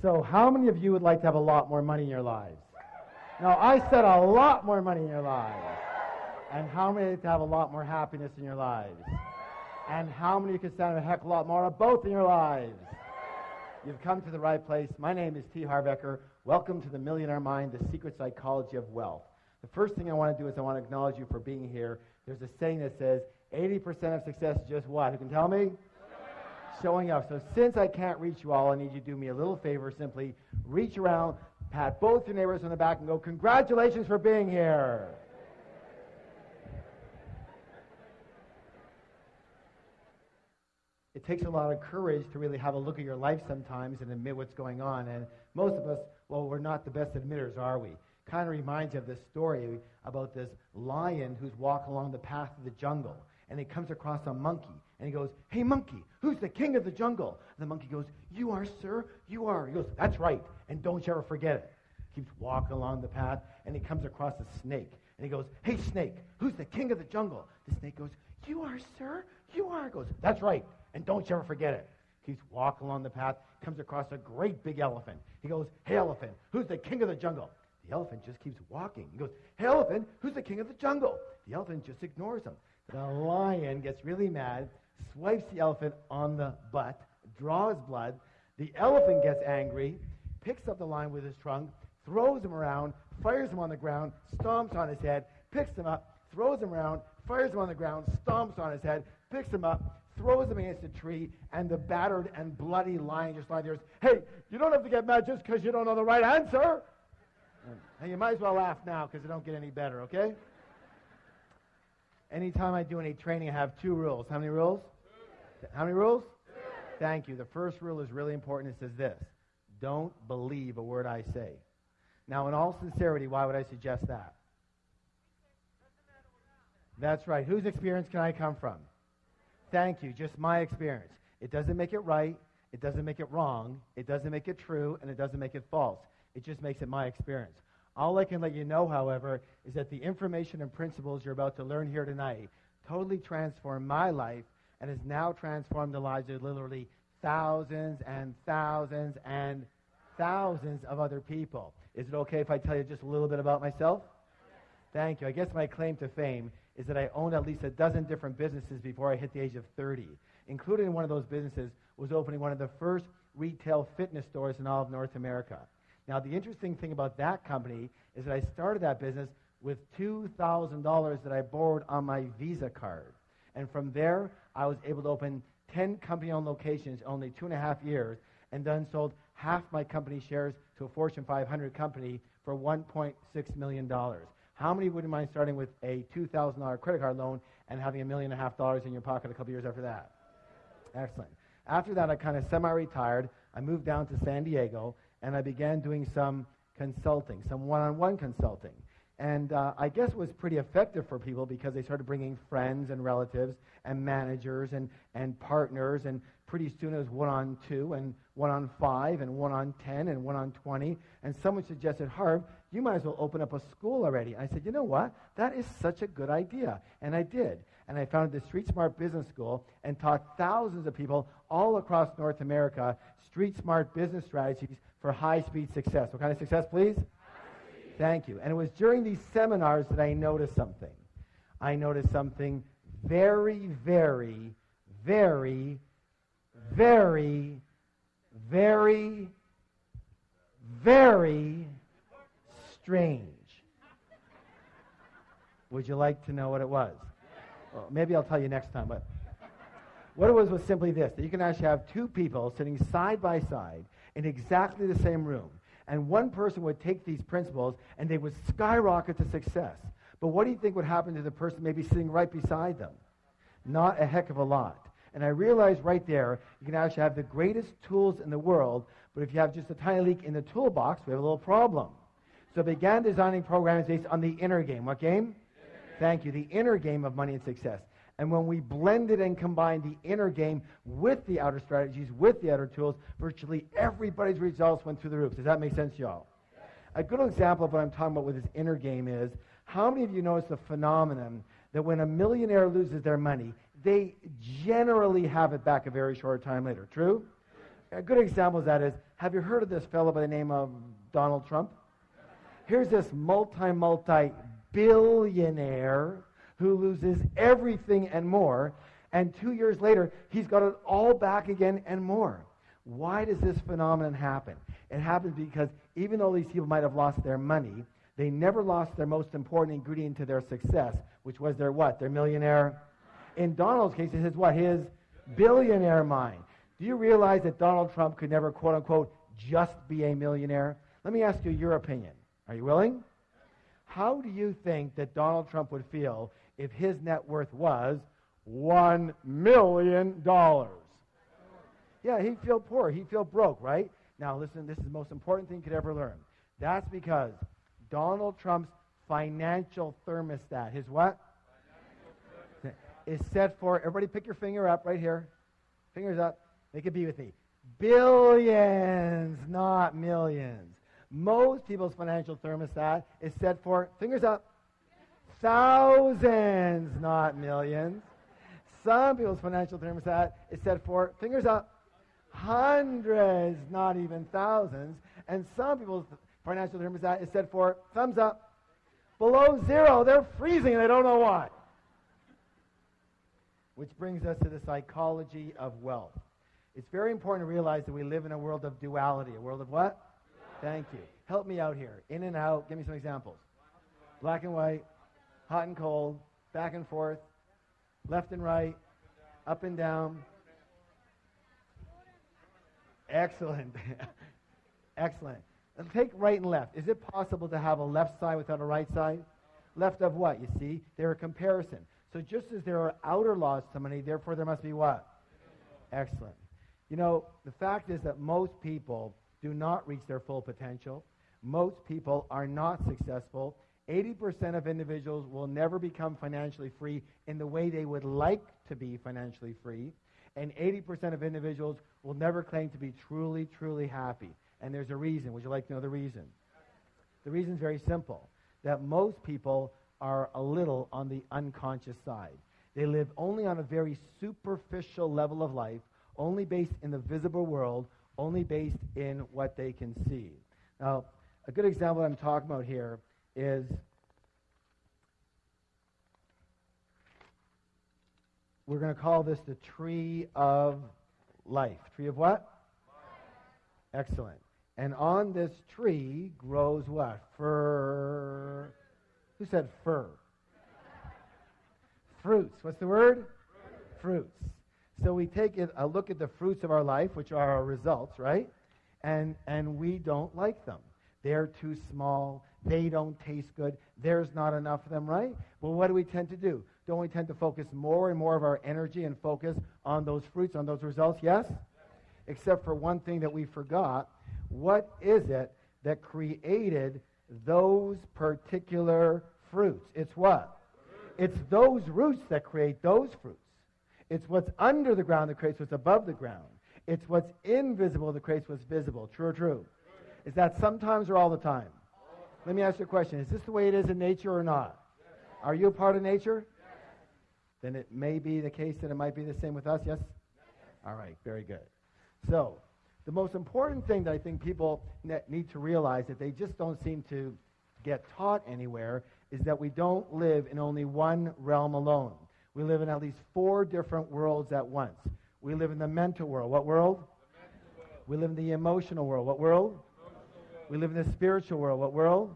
So how many of you would like to have a lot more money in your lives? No, I said a lot more money in your lives. And how many would like to have a lot more happiness in your lives? And how many could stand a heck of a lot more of both in your lives? You've come to the right place. My name is T. Harbecker. Welcome to the Millionaire Mind, the secret psychology of wealth. The first thing I want to do is I want to acknowledge you for being here. There's a saying that says 80% of success is just what? Who can tell me? Showing up. So since I can't reach you all, I need you to do me a little favor. Simply reach around, pat both your neighbors on the back and go, congratulations for being here. It takes a lot of courage to really have a look at your life sometimes and admit what's going on. And most of us, well, we're not the best admitters, are we? Kind of reminds you of this story about this lion who's walking along the path of the jungle. And he comes across a monkey. And he goes, hey, monkey, who's the king of the jungle? And the monkey goes, you are, sir, you are. He goes, that's right, and don't you ever forget it. Keeps walking along the path, and he comes across a snake. And he goes, hey, snake, who's the king of the jungle? The snake goes, you are, sir, you are. He goes, that's right, and don't you ever forget it. Keeps walking along the path, comes across a great big elephant. He goes, hey, elephant, who's the king of the jungle? The elephant just keeps walking. He goes, hey, elephant, who's the king of the jungle? The elephant just ignores him. The lion gets really mad, swipes the elephant on the butt, draws blood. The elephant gets angry, picks up the lion with his trunk, throws him around, fires him on the ground, stomps on his head, picks him up, throws him around, fires him on the ground, stomps on his head, picks him up, throws him against a tree, and the battered and bloody lion just lies there. Hey, you don't have to get mad just because you don't know the right answer. And you might as well laugh now because it don't get any better, okay? Anytime I do any training, I have 2 rules. How many rules? 2. How many rules? 2. Thank you. The first rule is really important. It says this: don't believe a word I say. Now, in all sincerity, why would I suggest that? That's right. Whose experience can I come from? Thank you. Just my experience. It doesn't make it right. It doesn't make it wrong. It doesn't make it true. And it doesn't make it false. It just makes it my experience. All I can let you know, however, is that the information and principles you're about to learn here tonight totally transformed my life and has now transformed the lives of literally thousands and thousands and thousands of other people. Is it okay if I tell you just a little bit about myself? Thank you. I guess my claim to fame is that I owned at least a dozen different businesses before I hit the age of 30. Included in one of those businesses was opening one of the first retail fitness stores in all of North America. Now, the interesting thing about that company is that I started that business with $2,000 that I borrowed on my Visa card. And from there, I was able to open 10 company-owned locations in only 2.5 years, and then sold half my company shares to a Fortune 500 company for $1.6 million. How many wouldn't mind starting with a $2,000 credit card loan and having $1.5 million in your pocket a couple years after that? Excellent. After that, I kind of semi-retired. I moved down to San Diego, and I began doing some consulting, some one-on-one consulting. And I guess it was pretty effective for people because they started bringing friends and relatives and managers and partners, and pretty soon it was 1-on-2 and 1-on-5 and 1-on-10 and 1-on-20. And someone suggested, Harv, you might as well open up a school already. And I said, you know what? That is such a good idea. And I did. And I founded the Street Smart Business School and taught thousands of people all across North America street smart business strategies for high-speed success. What kind of success, please? Thank you. And it was during these seminars that I noticed something. I noticed something very, very, very, very, very, very strange. Would you like to know what it was? Well, maybe I'll tell you next time, but what it was simply this, that you can actually have 2 people sitting side by side in exactly the same room. And one person would take these principles and they would skyrocket to success. But what do you think would happen to the person maybe sitting right beside them? Not a heck of a lot. And I realized right there, you can actually have the greatest tools in the world, but if you have just a tiny leak in the toolbox, we have a little problem. So I began designing programs based on the inner game. What game? Thank you. The inner game of money and success. And when we blended and combined the inner game with the outer strategies, with the outer tools, virtually everybody's results went through the roof. Does that make sense, y'all? A good example of what I'm talking about with this inner game is, how many of you notice the phenomenon that when a millionaire loses their money, they generally have it back a very short time later? True? A good example of that is, have you heard of this fellow by the name of Donald Trump? Here's this multi-billionaire who loses everything and more, and 2 years later, he's got it all back again and more. Why does this phenomenon happen? It happens because even though these people might have lost their money, they never lost their most important ingredient to their success, which was their what? Their millionaire. In Donald's case, it is what? His billionaire mind. Do you realize that Donald Trump could never, quote unquote, just be a millionaire? Let me ask you your opinion. Are you willing? How do you think that Donald Trump would feel if his net worth was $1 million? Yeah, he'd feel poor. He'd feel broke, right? Now, listen, this is the most important thing you could ever learn. That's because Donald Trump's financial thermostat, his what? Is set for, everybody pick your finger up right here. Fingers up. Make it be with me. Billions, not millions. Most people's financial thermostat is set for, fingers up, thousands, not millions. Some people's financial thermostat is set for, fingers up, hundreds, not even thousands. And some people's financial thermostat is set for, thumbs up, below zero. They're freezing and they don't know why. Which brings us to the psychology of wealth. It's very important to realize that we live in a world of duality. A world of what? Thank you. Help me out here. In and out. Give me some examples. Black and white, hot and cold, back and forth, left and right, up and down. Excellent. Excellent. And take right and left. Is it possible to have a left side without a right side? Left of what? You see, they're a comparison. So just as there are outer laws to money, therefore there must be what? Excellent. You know, the fact is that most people do not reach their full potential. Most people are not successful. 80% of individuals will never become financially free in the way they would like to be financially free. And 80% of individuals will never claim to be truly, truly happy. And there's a reason. Would you like to know the reason? The reason is very simple. That most people are a little on the unconscious side. They live only on a very superficial level of life, only based in the visible world, only based in what they can see. Now, a good example I'm talking about here is we're going to call this the tree of life. Tree of what? Life. Excellent. And on this tree grows what? Fir. Who said fir? Fruits. What's the word? Fruits. So we take a look at the fruits of our life, which are our results, right? And we don't like them. They're too small. They don't taste good. There's not enough of them, right? Well, what do we tend to do? Don't we tend to focus more and more of our energy and focus on those fruits, on those results? Yes? Except for one thing that we forgot. What is it that created those particular fruits? It's what? It's those roots that create those fruits. It's what's under the ground that creates what's above the ground. It's what's invisible that creates what's visible. True or true? Is that sometimes or all the time? Let me ask you a question. Is this the way it is in nature or not? Are you a part of nature? Then it may be the case that it might be the same with us, yes? All right, very good. So, the most important thing that I think people need to realize that they just don't seem to get taught anywhere is that we don't live in only one realm alone. We live in at least 4 different worlds at once. We live in the mental world. What world? We live in the emotional world. What world? We live in the spiritual world. What world?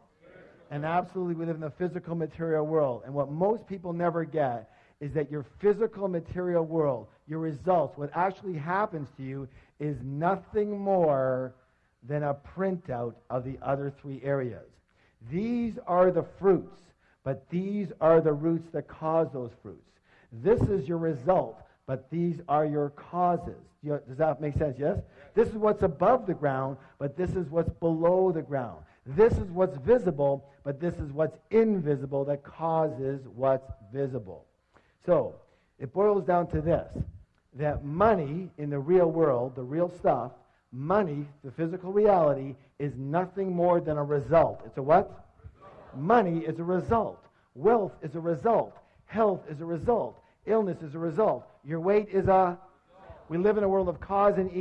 And absolutely we live in the physical material world. And what most people never get is that your physical material world, your results, what actually happens to you is nothing more than a printout of the other 3 areas. These are the fruits, but these are the roots that cause those fruits. This is your result, but these are your causes. Does that make sense? Yes? This is what's above the ground, but this is what's below the ground. This is what's visible, but this is what's invisible that causes what's visible. So, it boils down to this, that money in the real world, the real stuff, money, the physical reality, is nothing more than a result. It's a what? Result. Money is a result. Wealth is a result. Health is a result. Illness is a result. Your weight is a... We live in a world of cause and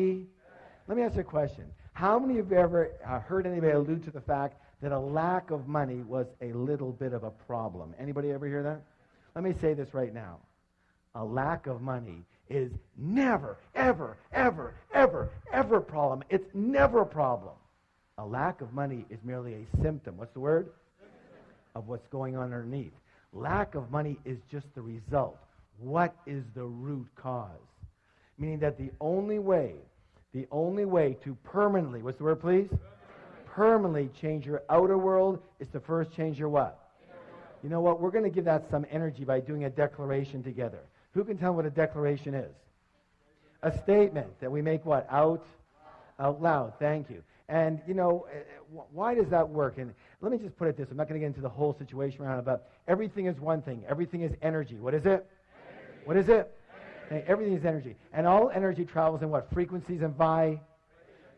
Let me ask you a question. How many of you ever heard anybody allude to the fact that a lack of money was a little bit of a problem? Anybody ever hear that? Let me say this right now. A lack of money is never, ever, ever, ever, ever a problem. It's never a problem. A lack of money is merely a symptom. What's the word? Of what's going on underneath. Lack of money is just the result. What is the root cause? Meaning that the only way to permanently, what's the word, please? Permanently change your outer world is to first change your what? You know what? We're going to give that some energy by doing a declaration together. Who can tell what a declaration is? A statement that we make what? Out loud. Thank you. And, you know, why does that work? And let me just put it this. I'm not going to get into the whole situation around it, but everything is one thing. Everything is energy. What is it? Energy. What is it? Energy. Everything is energy. And all energy travels in what? Frequencies and vibrations.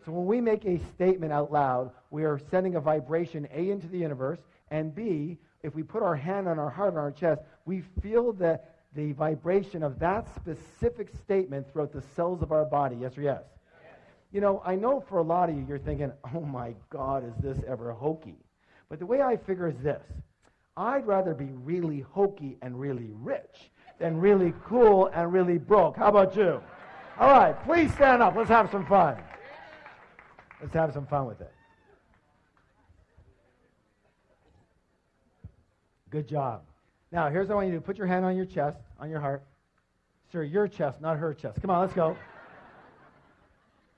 So when we make a statement out loud, we are sending a vibration, A, into the universe, and B, if we put our hand on our heart, on our chest, we feel the vibration of that specific statement throughout the cells of our body. Yes or yes? You know, I know for a lot of you, you're thinking, oh my God, is this ever hokey? But the way I figure is this. I'd rather be really hokey and really rich than really cool and really broke. How about you? All right, please stand up. Let's have some fun. Let's have some fun with it. Good job. Now, here's what I want you to do. Put your hand on your chest, on your heart. Sir, your chest, not her chest. Come on, let's go.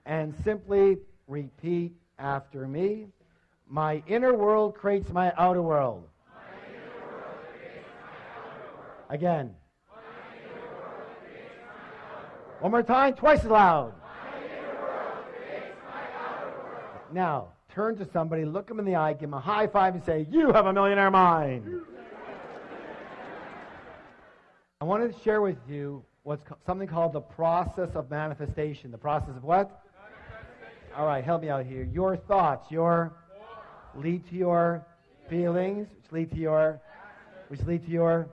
And simply repeat after me. My inner world creates my outer world. My inner world creates my outer world. Again. My inner world creates my outer world. One more time, twice as loud. My inner world creates my outer world. Now, turn to somebody, look them in the eye, give them a high five, and say, you have a millionaire mind. I wanted to share with you what's something called the process of manifestation. The process of what? All right, help me out here. Your thoughts, lead to your feelings, which lead to your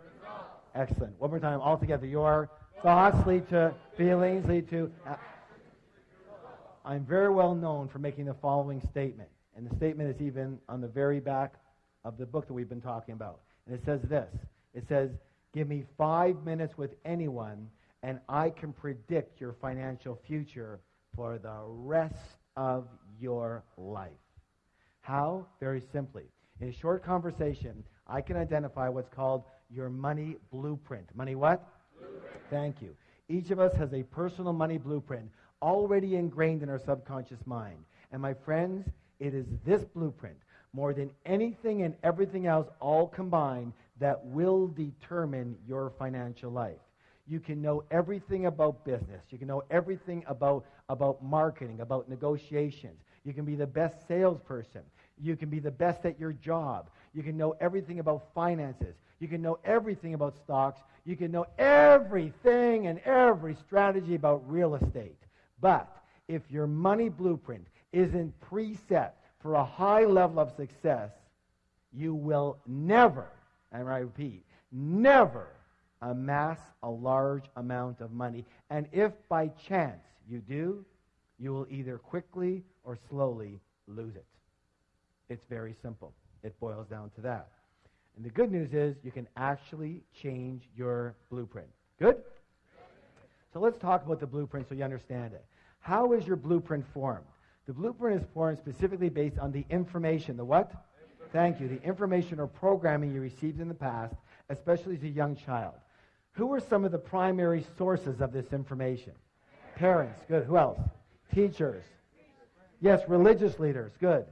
excellent. One more time, all together. Your thoughts lead to feelings, lead to. I'm very well known for making the following statement, and the statement is even on the very back of the book that we've been talking about. And it says this. It says, give me 5 minutes with anyone, and I can predict your financial future for the rest of your life. How? Very simply. In a short conversation, I can identify what's called your money blueprint. Money what? Blueprint. Thank you. Each of us has a personal money blueprint already ingrained in our subconscious mind. And my friends, it is this blueprint, more than anything and everything else all combined, that will determine your financial life. You can know everything about business. You can know everything about marketing, about negotiations. You can be the best salesperson. You can be the best at your job. You can know everything about finances. You can know everything about stocks. You can know everything and every strategy about real estate. But if your money blueprint isn't preset for a high level of success, you will never, and I repeat, never amass a large amount of money. And if by chance you do, you will either quickly or slowly lose it. It's very simple. It boils down to that. And the good news is you can actually change your blueprint. Good? So let's talk about the blueprint so you understand it. How is your blueprint formed? The blueprint is formed specifically based on the information. The what? Thank you. The information or programming you received in the past, especially as a young child. Who are some of the primary sources of this information? Parents. Good. Who else? Teachers. Yes, religious leaders. Good.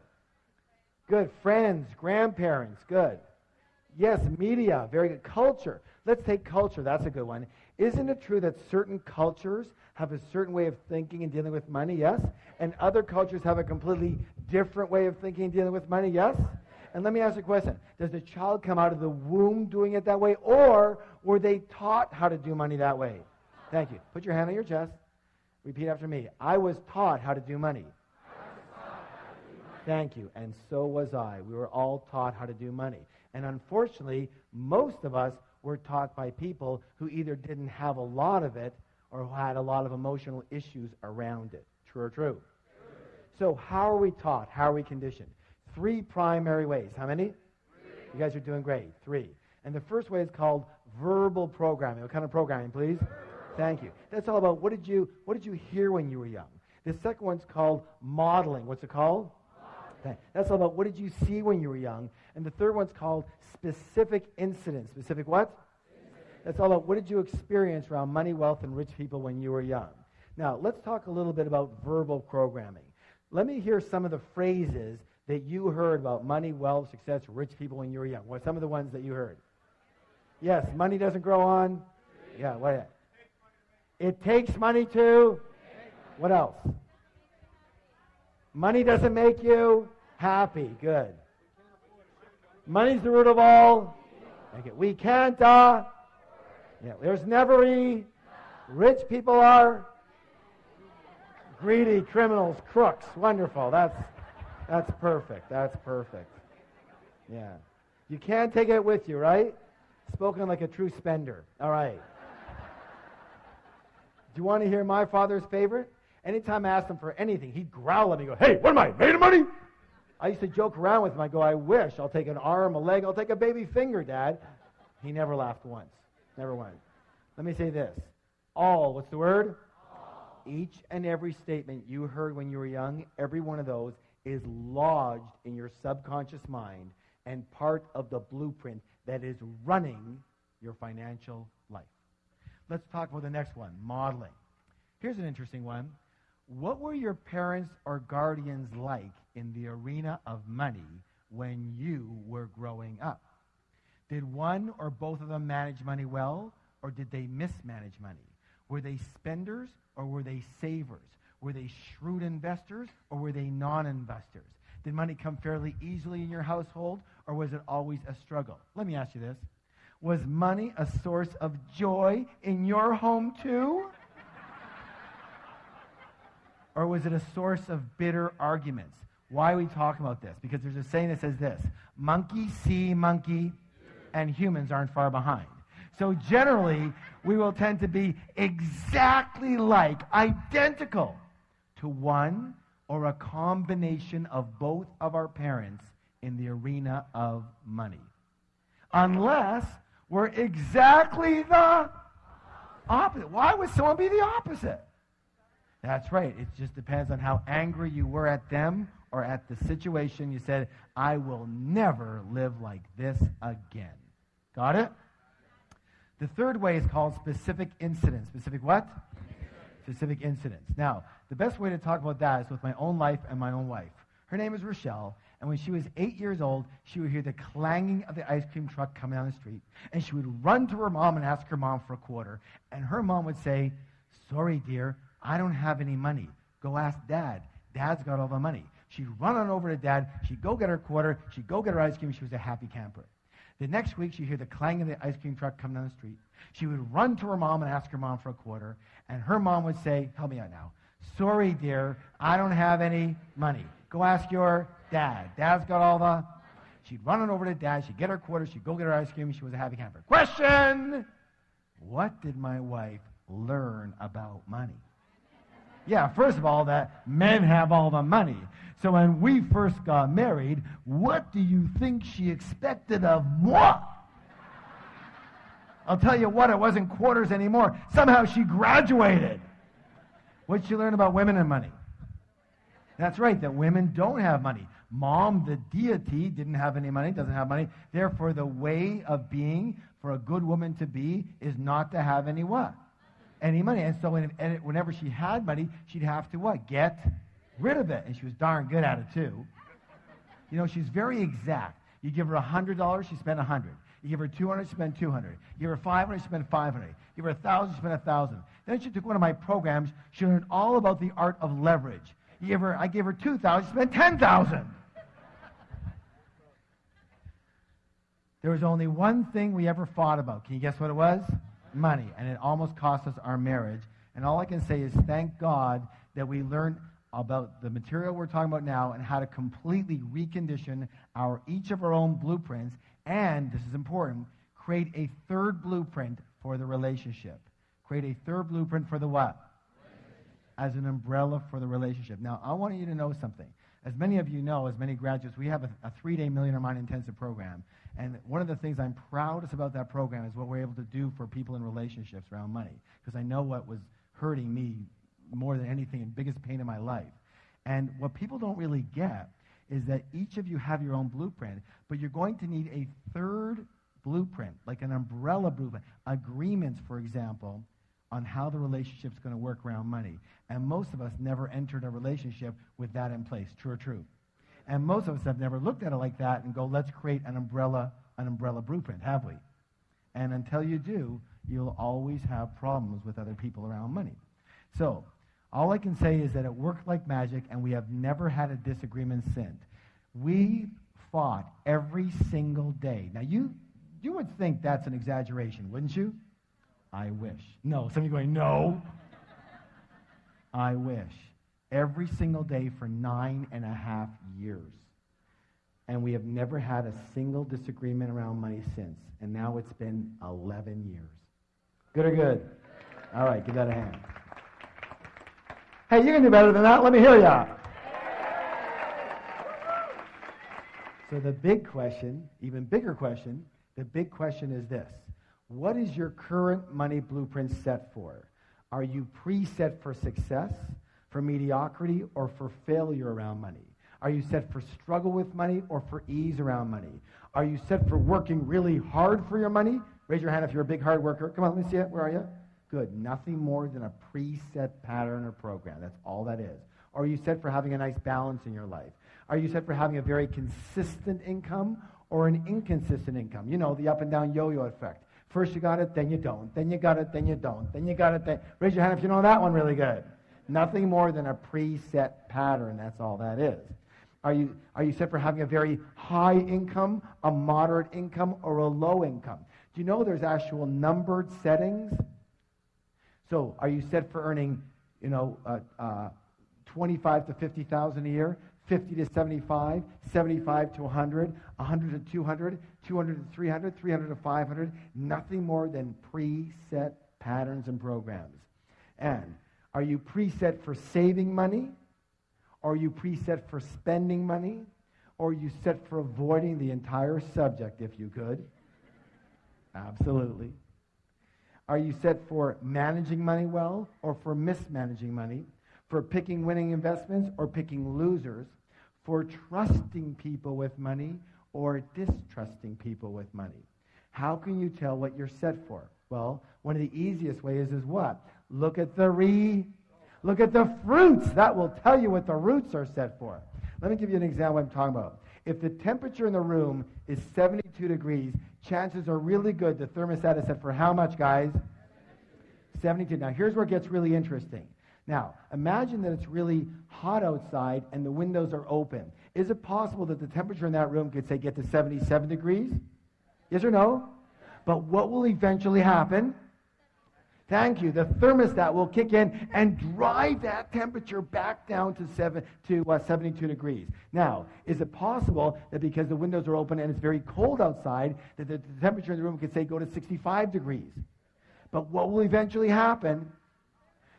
Good. Friends, grandparents. Good. Yes, media. Very good. Culture. Let's take culture. That's a good one. Isn't it true that certain cultures have a certain way of thinking and dealing with money? Yes. And other cultures have a completely different way of thinking and dealing with money? Yes. And let me ask you a question. Does the child come out of the womb doing it that way, or were they taught how to do money that way? Thank you. Put your hand on your chest. Repeat after me. I was taught how to do money. Thank you. And so was I. We were all taught how to do money. And unfortunately, most of us were taught by people who either didn't have a lot of it or who had a lot of emotional issues around it. True or true? So how are we taught? How are we conditioned? 3 primary ways. How many? 3. You guys are doing great. 3. And the first way is called verbal programming. What kind of programming, please? Verbal. Thank you. That's all about what did you hear when you were young. The second one's called modeling. What's it called? Modeling. That's all about what did you see when you were young. And the third one's called specific incidents. Specific what? That's all about what did you experience around money, wealth, and rich people when you were young. Now, let's talk a little bit about verbal programming. Let me hear some of the phrases that you heard about money, wealth, success, rich people when you were young. What are some of the ones that you heard? Yes, money doesn't grow on. Yeah, what? It takes money to. What else? Money doesn't make you happy. Good. Money's the root of all. Okay. We can't. Yeah. There's never rich people are greedy, criminals, crooks. Wonderful. That's perfect. That's perfect. Yeah. You can't take it with you, right? Spoken like a true spender. All right. Do you want to hear my father's favorite? Anytime I asked him for anything, he'd growl at me and go, "Hey, what am I, made of money?" I used to joke around with him. I go, "I wish. I'll take an arm, a leg. I'll take a baby finger, Dad." He never laughed once. Never once. Let me say this. What's the word? All. Each and every statement you heard when you were young, every one of those is lodged in your subconscious mind and part of the blueprint that is running your financial life. Let's talk about the next one, modeling. Here's an interesting one. What were your parents or guardians like in the arena of money when you were growing up? Did one or both of them manage money well, or did they mismanage money? Were they spenders or were they savers? Were they shrewd investors or were they non-investors? Did money come fairly easily in your household, or was it always a struggle? Let me ask you this. Was money a source of joy in your home too? Or was it a source of bitter arguments? Why are we talking about this? Because there's a saying that says this: monkey see monkey, and humans aren't far behind. So generally, we will tend to be exactly like, identical to one or a combination of both of our parents in the arena of money. Unless we're exactly the opposite. Why would someone be the opposite? That's right. It just depends on how angry you were at them or at the situation. You said, "I will never live like this again." Got it? The third way is called specific incidents. Specific what? Specific incidents. Now, the best way to talk about that is with my own life and my own wife. Her name is Rochelle, and when she was 8 years old, she would hear the clanging of the ice cream truck coming down the street, and she would run to her mom and ask her mom for a quarter, and her mom would say, "Sorry, dear, I don't have any money. Go ask Dad. Dad's got all the money." She'd run on over to Dad. She'd go get her quarter. She'd go get her ice cream. She was a happy camper. The next week, she'd hear the clang of the ice cream truck come down the street. She would run to her mom and ask her mom for a quarter, and her mom would say, "Help me out now. Sorry, dear, I don't have any money. Go ask your dad. Dad's got all the..." She'd run on over to Dad. She'd get her quarter. She'd go get her ice cream. She was a happy camper. Question! What did my wife learn about money? Yeah, first of all, that men have all the money. So when we first got married, what do you think she expected of moi? I'll tell you what, it wasn't quarters anymore. Somehow she graduated. What did she learn about women and money? That's right, that women don't have money. Mom, the deity, didn't have any money, doesn't have money. Therefore, the way of being for a good woman to be is not to have any what? Any money. And so whenever she had money, she'd have to what? Get rid of it. And she was darn good at it too. You know, she's very exact. You give her $100, she spent $100. You give her $200, she spent $200. You give her $500, she spent $500. You give her $1,000, she spent $1,000. Then she took one of my programs. She learned all about the art of leverage. I gave her $2,000, she spent $10,000. There was only one thing we ever fought about. Can you guess what it was? Money. And it almost cost us our marriage. And all I can say is thank God that we learned about the material we're talking about now and how to completely recondition each of our own blueprints. And, this is important, create a third blueprint for the relationship. Create a third blueprint for the what? as an umbrella for the relationship. Now, I want you to know something. As many of you know, as many graduates, we have a 3-day Millionaire Mind Intensive program. And one of the things I'm proudest about that program is what we're able to do for people in relationships around money. Because I know what was hurting me more than anything and biggest pain in my life. And what people don't really get is that each of you have your own blueprint, but you're going to need a third blueprint, like an umbrella blueprint, agreements, for example, on how the relationship's going to work around money. And most of us never entered a relationship with that in place. True or true? And most of us have never looked at it like that and go, let's create an umbrella blueprint, have we? And until you do, you'll always have problems with other people around money. So, all I can say is that it worked like magic, and we have never had a disagreement since. We fought every single day. Now, you would think that's an exaggeration, wouldn't you? I wish. No, some of you going, no. I wish. Every single day for 9.5 years. And we have never had a single disagreement around money since. And now it's been 11 years. Good or good? All right, give that a hand. Hey, you can do better than that. Let me hear ya. So the big question, even bigger question, the big question is this. What is your current money blueprint set for? Are you preset for success, for mediocrity, or for failure around money? Are you set for struggle with money or for ease around money? Are you set for working really hard for your money? Raise your hand if you're a big hard worker. Come on, let me see it. Where are you? Good. Nothing more than a preset pattern or program. That's all that is. Or are you set for having a nice balance in your life? Are you set for having a very consistent income or an inconsistent income? You know, the up and down yo-yo effect. First you got it, then you don't. Then you got it, then you don't. Then you got it, then... Raise your hand if you know that one really good. Nothing more than a preset pattern. That's all that is. Are you set for having a very high income, a moderate income, or a low income? Do you know there's actual numbered settings? So are you set for earning, 25 to 50,000 a year, 50 to 75, 75 to 100, 100 to 200, 200 to 300, 300 to 500? Nothing more than preset patterns and programs. And are you preset for saving money? Are you preset for spending money? Or are you set for avoiding the entire subject, if you could? Absolutely. Are you set for managing money well or for mismanaging money? For picking winning investments or picking losers? For trusting people with money or distrusting people with money? How can you tell what you're set for? Well, one of the easiest ways is what? Look at the fruits. That will tell you what the roots are set for. Let me give you an example of what I'm talking about. If the temperature in the room is 72 degrees, chances are really good the thermostat is set for how much, guys? 72. Now, here's where it gets really interesting. Now, imagine that it's really hot outside and the windows are open. Is it possible that the temperature in that room could, say, get to 77 degrees? Yes or no? But what will eventually happen? Thank you. The thermostat will kick in and drive that temperature back down to 72 degrees. Now, is it possible that because the windows are open and it's very cold outside, that the temperature in the room could, say, go to 65 degrees? But what will eventually happen?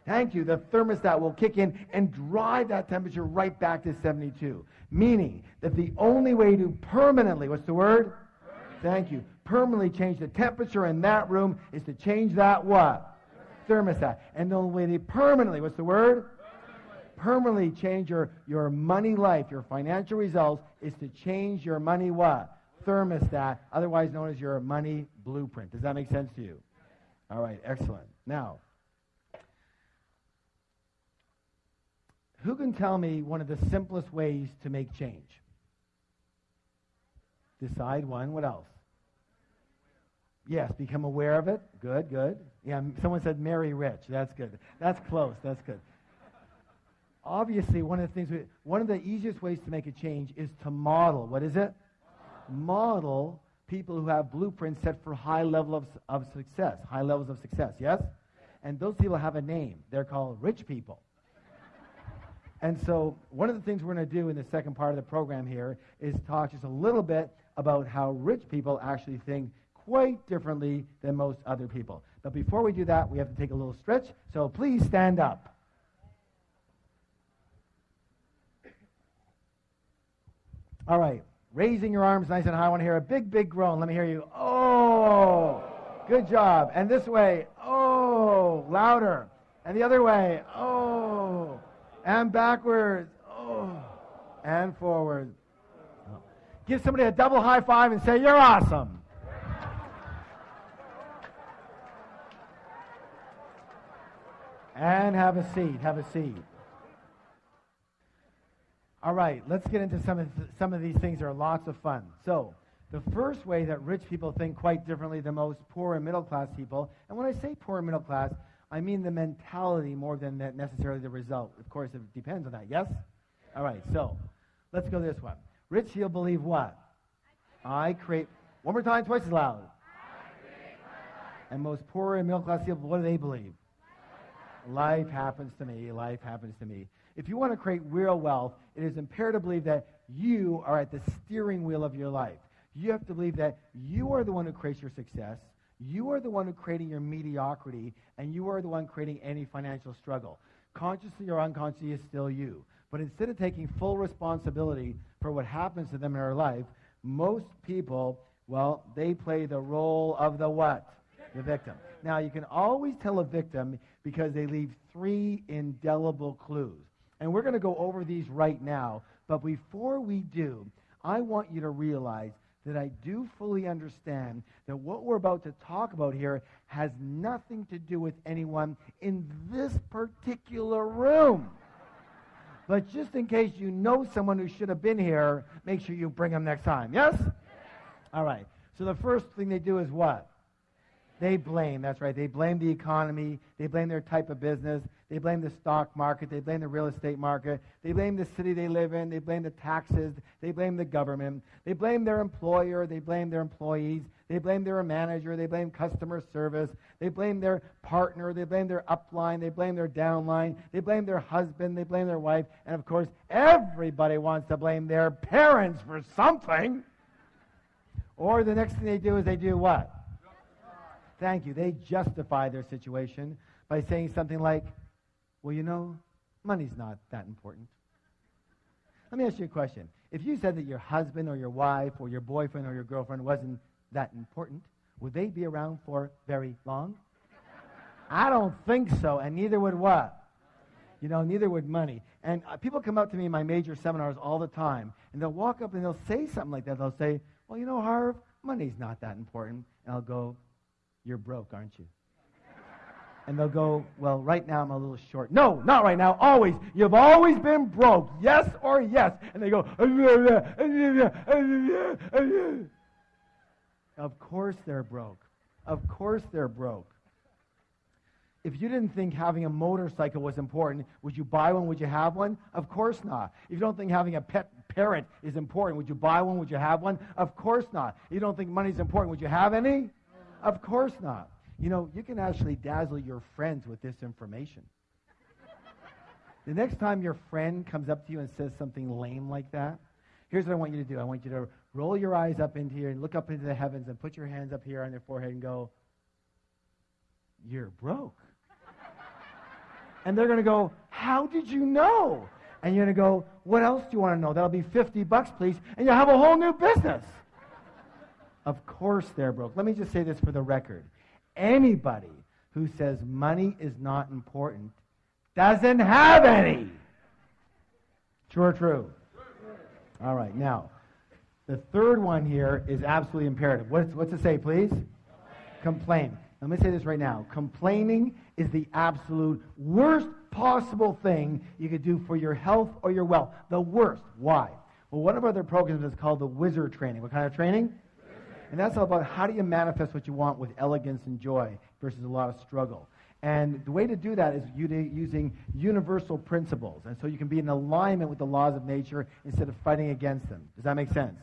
Thank you. The thermostat will kick in and drive that temperature right back to 72. Meaning that the only way to permanently, what's the word? Thank you. Permanently change the temperature in that room is to change that what? Thermostat. And the only way to permanently, what's the word? Permanently change your money life, your financial results, is to change your money what? Thermostat, otherwise known as your money blueprint. Does that make sense to you? All right, excellent. Now, who can tell me one of the simplest ways to make change? Decide one. What else? Yes, become aware of it. Good, good. Yeah, someone said marry rich. That's good. That's close. That's good. Obviously, one of the easiest ways to make a change is to model. What is it? Model people who have blueprints set for high levels of success. High levels of success, yes? And those people have a name. They're called rich people. And so one of the things we're going to do in the second part of the program here is talk just a little bit about how rich people actually think quite differently than most other people. But before we do that, we have to take a little stretch. So please stand up. All right. Raising your arms nice and high. I want to hear a big, big groan. Let me hear you. Oh, good job. And this way. Oh, louder. And the other way. Oh, and backwards. Oh, and forward. Give somebody a double high five and say, you're awesome. And have a seat. Have a seat. All right, let's get into some of these things that are lots of fun. So, the first way that rich people think quite differently than most poor and middle class people, and when I say poor and middle class, I mean the mentality more than necessarily the result. Of course, it depends on that, yes? All right, so let's go this one. Rich people believe what? I create, one more time, twice as loud. I create my life. And most poor and middle class people, what do they believe? Life happens to me. Life happens to me. If you want to create real wealth, it is imperative to believe that you are at the steering wheel of your life. You have to believe that you are the one who creates your success, you are the one who creating your mediocrity, and you are the one creating any financial struggle. Consciously or unconsciously is still you. But instead of taking full responsibility for what happens to them in their life, most people, well, they play the role of the what? The victim. Now, you can always tell a victim because they leave 3 indelible clues. And we're going to go over these right now. But before we do, I want you to realize that I do fully understand that what we're about to talk about here has nothing to do with anyone in this particular room. But just in case you know someone who should have been here, make sure you bring them next time. Yes? All right. So the first thing they do is what? They blame. That's right. They blame the economy. They blame their type of business. They blame the stock market. They blame the real estate market. They blame the city they live in. They blame the taxes. They blame the government. They blame their employer. They blame their employees. They blame their manager. They blame customer service. They blame their partner. They blame their upline. They blame their downline. They blame their husband. They blame their wife. And, of course, everybody wants to blame their parents for something. Or the next thing they do is they do what? Thank you. They justify their situation by saying something like, well, you know, money's not that important. Let me ask you a question. If you said that your husband or your wife or your boyfriend or your girlfriend wasn't that important, would they be around for very long? I don't think so, and neither would what? You know, neither would money. And people come up to me in my major seminars all the time, and they'll walk up and they'll say something like that. They'll say, well, you know, Harv, money's not that important. And I'll go, you're broke, aren't you? And they'll go, well, right now I'm a little short. No, not right now, always. You've always been broke, yes or yes. And they go, of course they're broke. Of course they're broke. If you didn't think having a motorcycle was important, would you buy one? Would you have one? Of course not. If you don't think having a pet parrot is important, would you buy one? Would you have one? Of course not. If you don't think money is important, would you have any? Of course not. You know, you can actually dazzle your friends with this information. The next time your friend comes up to you and says something lame like that, here's what I want you to do. I want you to roll your eyes up into here and look up into the heavens and put your hands up here on your forehead and go, you're broke. And they're going to go, how did you know? And you're going to go, what else do you want to know? That'll be $50, please, and you'll have a whole new business. Of course they're broke. Let me just say this for the record. Anybody who says money is not important doesn't have any. True or true? All right, now, the third one here is absolutely imperative. What's it say, please? Complain. Let me say this right now. Complaining is the absolute worst possible thing you could do for your health or your wealth. The worst. Why? Well, one of our other programs is called the Wizard Training. What kind of training? And that's all about how do you manifest what you want with elegance and joy versus a lot of struggle. And the way to do that is using universal principles. And so you can be in alignment with the laws of nature instead of fighting against them. Does that make sense?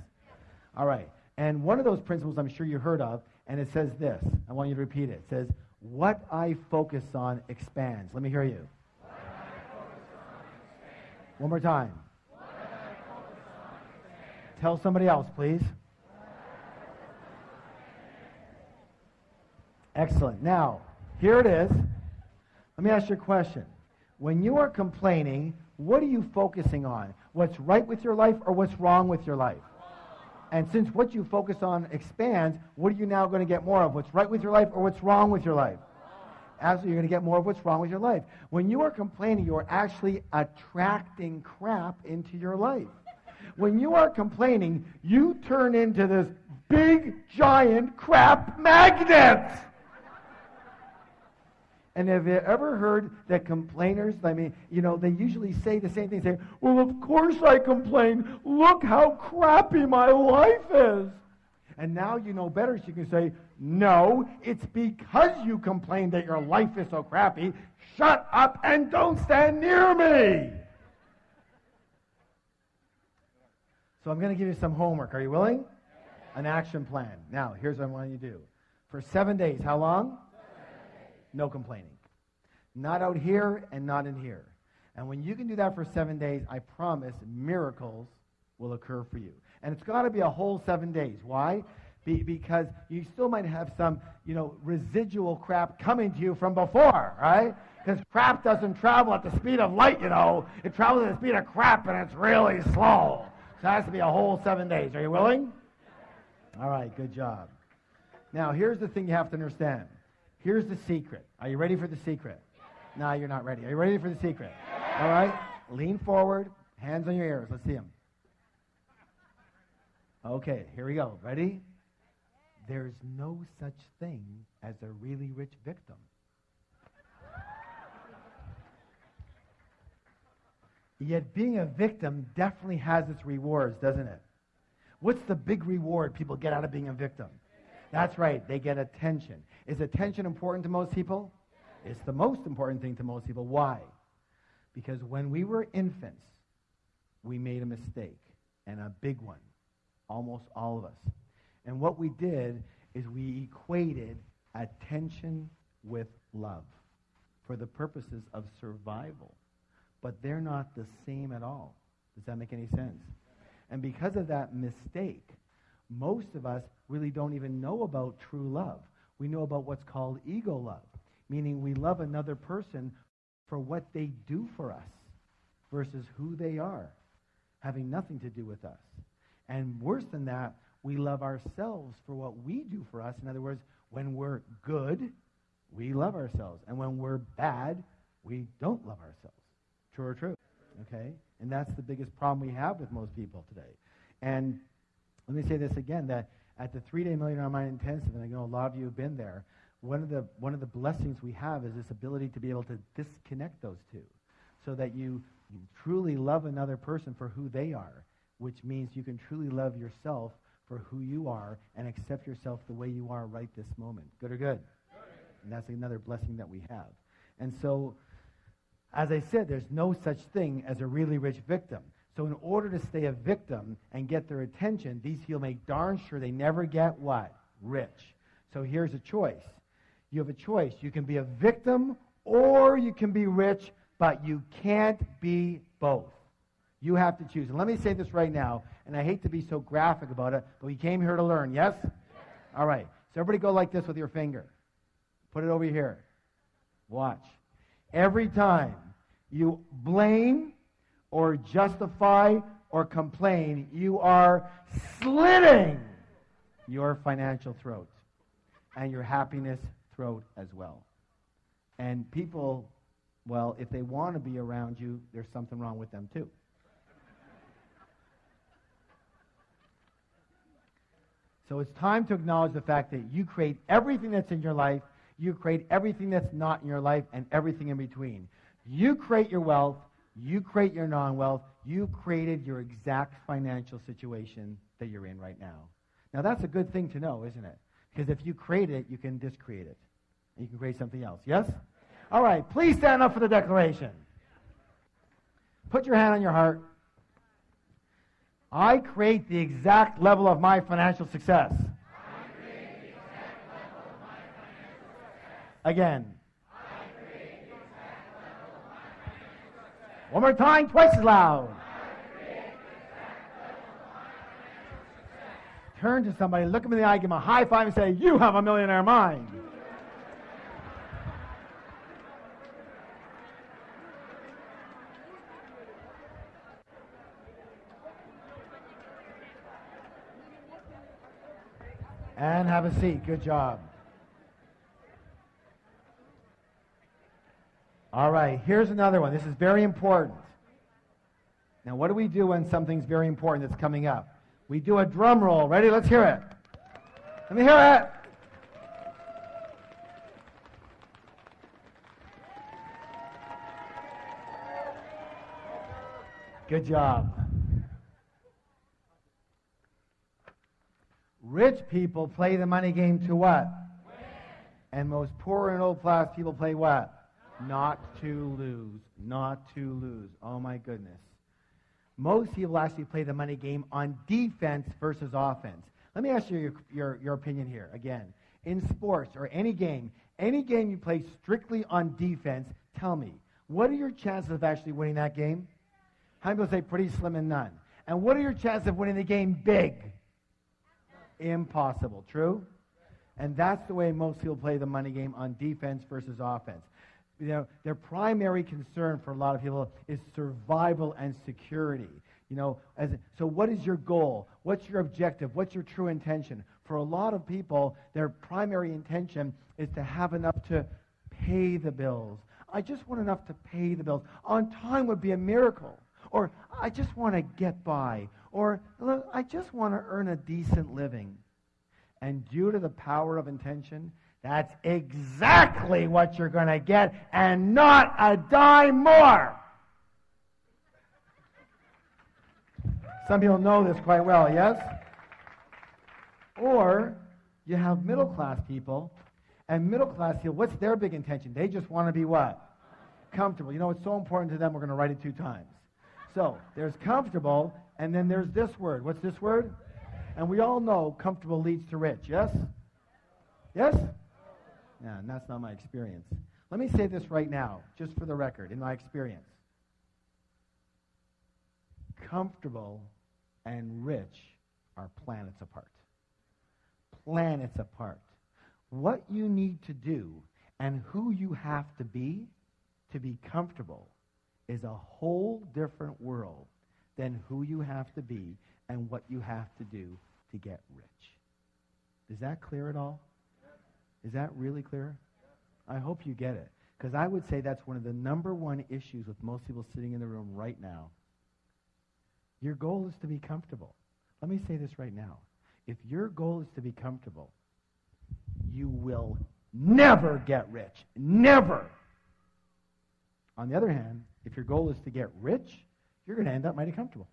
All right. And one of those principles I'm sure you heard of, and it says this. I want you to repeat it. It says, what I focus on expands. Let me hear you. What I focus on expands. One more time. What I focus on expands. Tell somebody else, please. Excellent. Now, here it is. Let me ask you a question. When you are complaining, what are you focusing on? What's right with your life or what's wrong with your life? And since what you focus on expands, what are you now going to get more of? What's right with your life or what's wrong with your life? Absolutely, you're going to get more of what's wrong with your life. When you are complaining, you are actually attracting crap into your life. When you are complaining, you turn into this big, giant crap magnet. And have you ever heard that complainers, they usually say the same thing. Say, well, of course I complain. Look how crappy my life is. And now you know better, so you can say, no, it's because you complain that your life is so crappy. Shut up and don't stand near me. So I'm going to give you some homework. Are you willing? An action plan. Now, here's what I want you to do. For 7 days, how long? No complaining. Not out here and not in here. And when you can do that for 7 days, I promise miracles will occur for you. And it's got to be a whole 7 days. Why? Because you still might have some, residual crap coming to you from before, right? Because crap doesn't travel at the speed of light, It travels at the speed of crap, and it's really slow. So it has to be a whole 7 days. Are you willing? All right, good job. Now, here's the thing you have to understand. Here's the secret. Are you ready for the secret? No, you're not ready. Are you ready for the secret? All right. Lean forward. Hands on your ears. Let's see them. Okay, here we go. Ready? There's no such thing as a really rich victim. Yet being a victim definitely has its rewards, doesn't it? What's the big reward people get out of being a victim? That's right, they get attention. Is attention important to most people? It's the most important thing to most people. Why? Because when we were infants, we made a mistake, and a big one. Almost all of us. And what we did is we equated attention with love for the purposes of survival. But they're not the same at all. Does that make any sense? And because of that mistake, most of us really don't even know about true love. We know about what's called ego love, meaning we love another person for what they do for us versus who they are, having nothing to do with us. And worse than that, we love ourselves for what we do for us. In other words, when we're good, we love ourselves. And when we're bad, we don't love ourselves. True or true? Okay? And that's the biggest problem we have with most people today. And let me say this again, that at the 3-day Million Dollar Mind Intensive, and I know a lot of you have been there, one of the blessings we have is this ability to be able to disconnect those two so that you truly love another person for who they are, which means you can truly love yourself for who you are and accept yourself the way you are right this moment. Good or good? Good. And that's another blessing that we have. And so, as I said, there's no such thing as a really rich victim. So in order to stay a victim and get their attention, these people make darn sure they never get what? Rich. So here's a choice. You have a choice. You can be a victim or you can be rich, but you can't be both. You have to choose. And let me say this right now, and I hate to be so graphic about it, but we came here to learn, yes? All right. So everybody go like this with your finger. Put it over here. Watch. Every time you blame or justify or complain, you are slitting your financial throat and your happiness throat as well. And people, well, if they want to be around you, there's something wrong with them too. So it's time to acknowledge the fact that you create everything that's in your life, you create everything that's not in your life, and everything in between. You create your wealth, you create your non-wealth, you created your exact financial situation that you're in right now. Now that's a good thing to know, isn't it? Because if you create it, you can discreate it. And you can create something else. Yes? All right, please stand up for the declaration. Put your hand on your heart. I create the exact level of my financial success. I create the exact level of my financial success. Again. I create the exact level of my financial success. One more time, twice as loud. I create the exact level of my financial success. Turn to somebody, look them in the eye, give them a high five, and say, you have a millionaire mind. And have a seat. Good job. All right, here's another one. This is very important. Now, what do we do when something's very important that's coming up? We do a drum roll. Ready? Let's hear it. Let me hear it. Good job. Rich people play the money game to what? Win. And most poor and low-class people play what? Not to lose. Not to lose. Oh, my goodness. Most people actually play the money game on defense versus offense. Let me ask you your opinion here. Again, in sports or any game you play strictly on defense, tell me, what are your chances of actually winning that game? How many people say pretty slim and none? And what are your chances of winning the game big? Impossible. True? And that's the way most people play the money game on defense versus offense. You know, their primary concern for a lot of people is survival and security. You know, so what is your goal? What's your objective? What's your true intention? For a lot of people, their primary intention is to have enough to pay the bills. I just want enough to pay the bills. On time would be a miracle. Or I just want to get by. Or look, I just want to earn a decent living. And due to the power of intention, that's exactly what you're going to get, and not a dime more. Some people know this quite well, yes? Or you have middle-class people, and middle-class people, what's their big intention? They just want to be what? Comfortable. You know, it's so important to them, we're going to write it 2 times. So there's comfortable, and then there's this word. What's this word? And we all know comfortable leads to rich, yes? Yes? Yeah, and that's not my experience. Let me say this right now, just for the record, in my experience. Comfortable and rich are planets apart. Planets apart. What you need to do and who you have to be comfortable is a whole different world than who you have to be and what you have to do to get rich. Is that clear at all? Is that really clear? I hope you get it. Because I would say that's one of the number one issues with most people sitting in the room right now. Your goal is to be comfortable. Let me say this right now. If your goal is to be comfortable, you will never get rich. Never. On the other hand, if your goal is to get rich, you're going to end up mighty comfortable.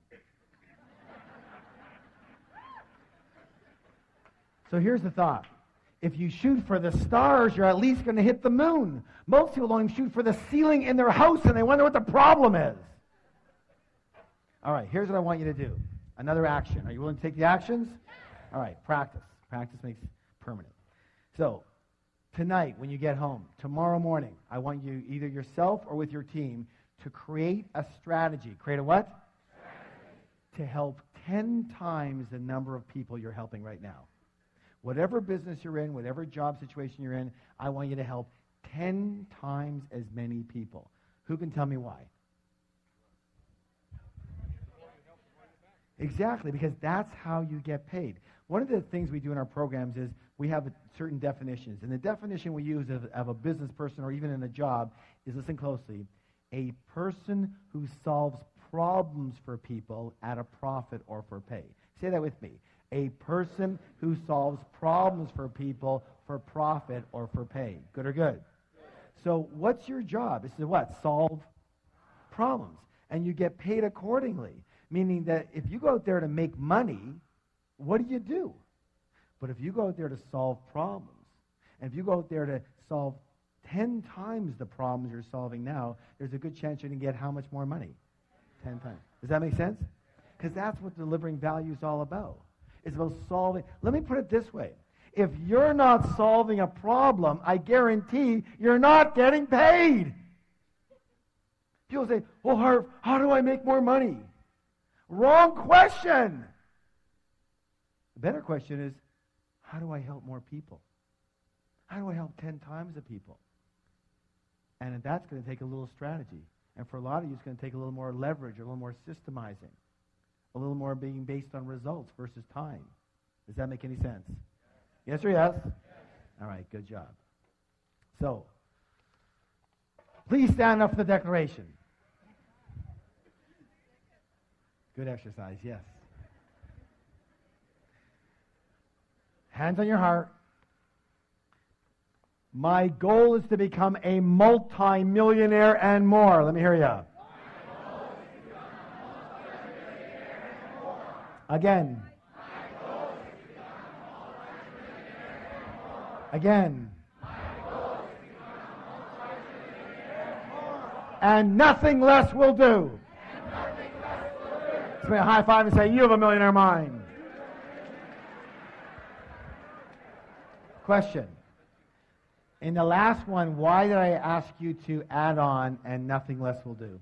So here's the thought. If you shoot for the stars, you're at least going to hit the moon. Most people don't even shoot for the ceiling in their house, and they wonder what the problem is. All right, here's what I want you to do. Another action. Are you willing to take the actions? All right, practice. Practice makes permanent. So, tonight when you get home, tomorrow morning, I want you, either yourself or with your team, to create a strategy. Create a what? Strategy. To help 10 times the number of people you're helping right now. Whatever business you're in, whatever job situation you're in, I want you to help 10 times as many people. Who can tell me why? Exactly, because that's how you get paid. One of the things we do in our programs is we have certain definitions. And the definition we use of a business person or even in a job is, listen closely, a person who solves problems for people at a profit or for pay. Say that with me. A person who solves problems for people for profit or for pay. Good or good? So what's your job? It's to what? Solve problems. And you get paid accordingly. Meaning that if you go out there to make money, what do? But if you go out there to solve problems, and if you go out there to solve 10 times the problems you're solving now, there's a good chance you can get how much more money? 10 times. Does that make sense? Because that's what delivering value is all about. It's about solving. Let me put it this way. If you're not solving a problem, I guarantee you're not getting paid. People say, well, Harv, how do I make more money? Wrong question. The better question is, how do I help more people? How do I help 10 times the people? And that's going to take a little strategy. And for a lot of you, it's going to take a little more leverage, a little more systemizing, a little more being based on results versus time. Does that make any sense? Yes or yes? All right, good job. So, please stand up for the declaration. Good exercise, yes. Hands on your heart. My goal is to become a multi-millionaire and more. Let me hear you. Again. Again. And nothing less will do. Give me a high five and say, you have a millionaire mind. Question. In the last one, why did I ask you to add on and nothing less will do?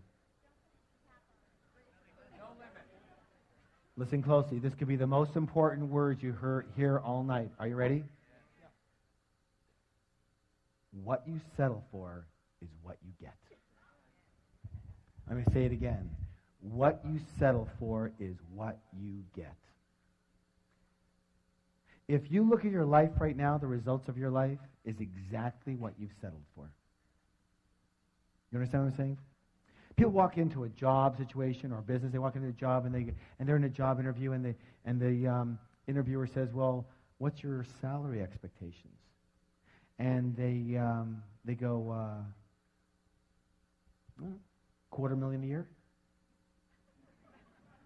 Listen closely. This could be the most important words you hear all night. Are you ready? What you settle for is what you get. Let me say it again. What you settle for is what you get. If you look at your life right now, the results of your life is exactly what you've settled for. You understand what I'm saying? People walk into a job situation or a business. They walk into a job and they're in a job interview and the interviewer says, "Well, what's your salary expectations?" And they go, $250,000 a year.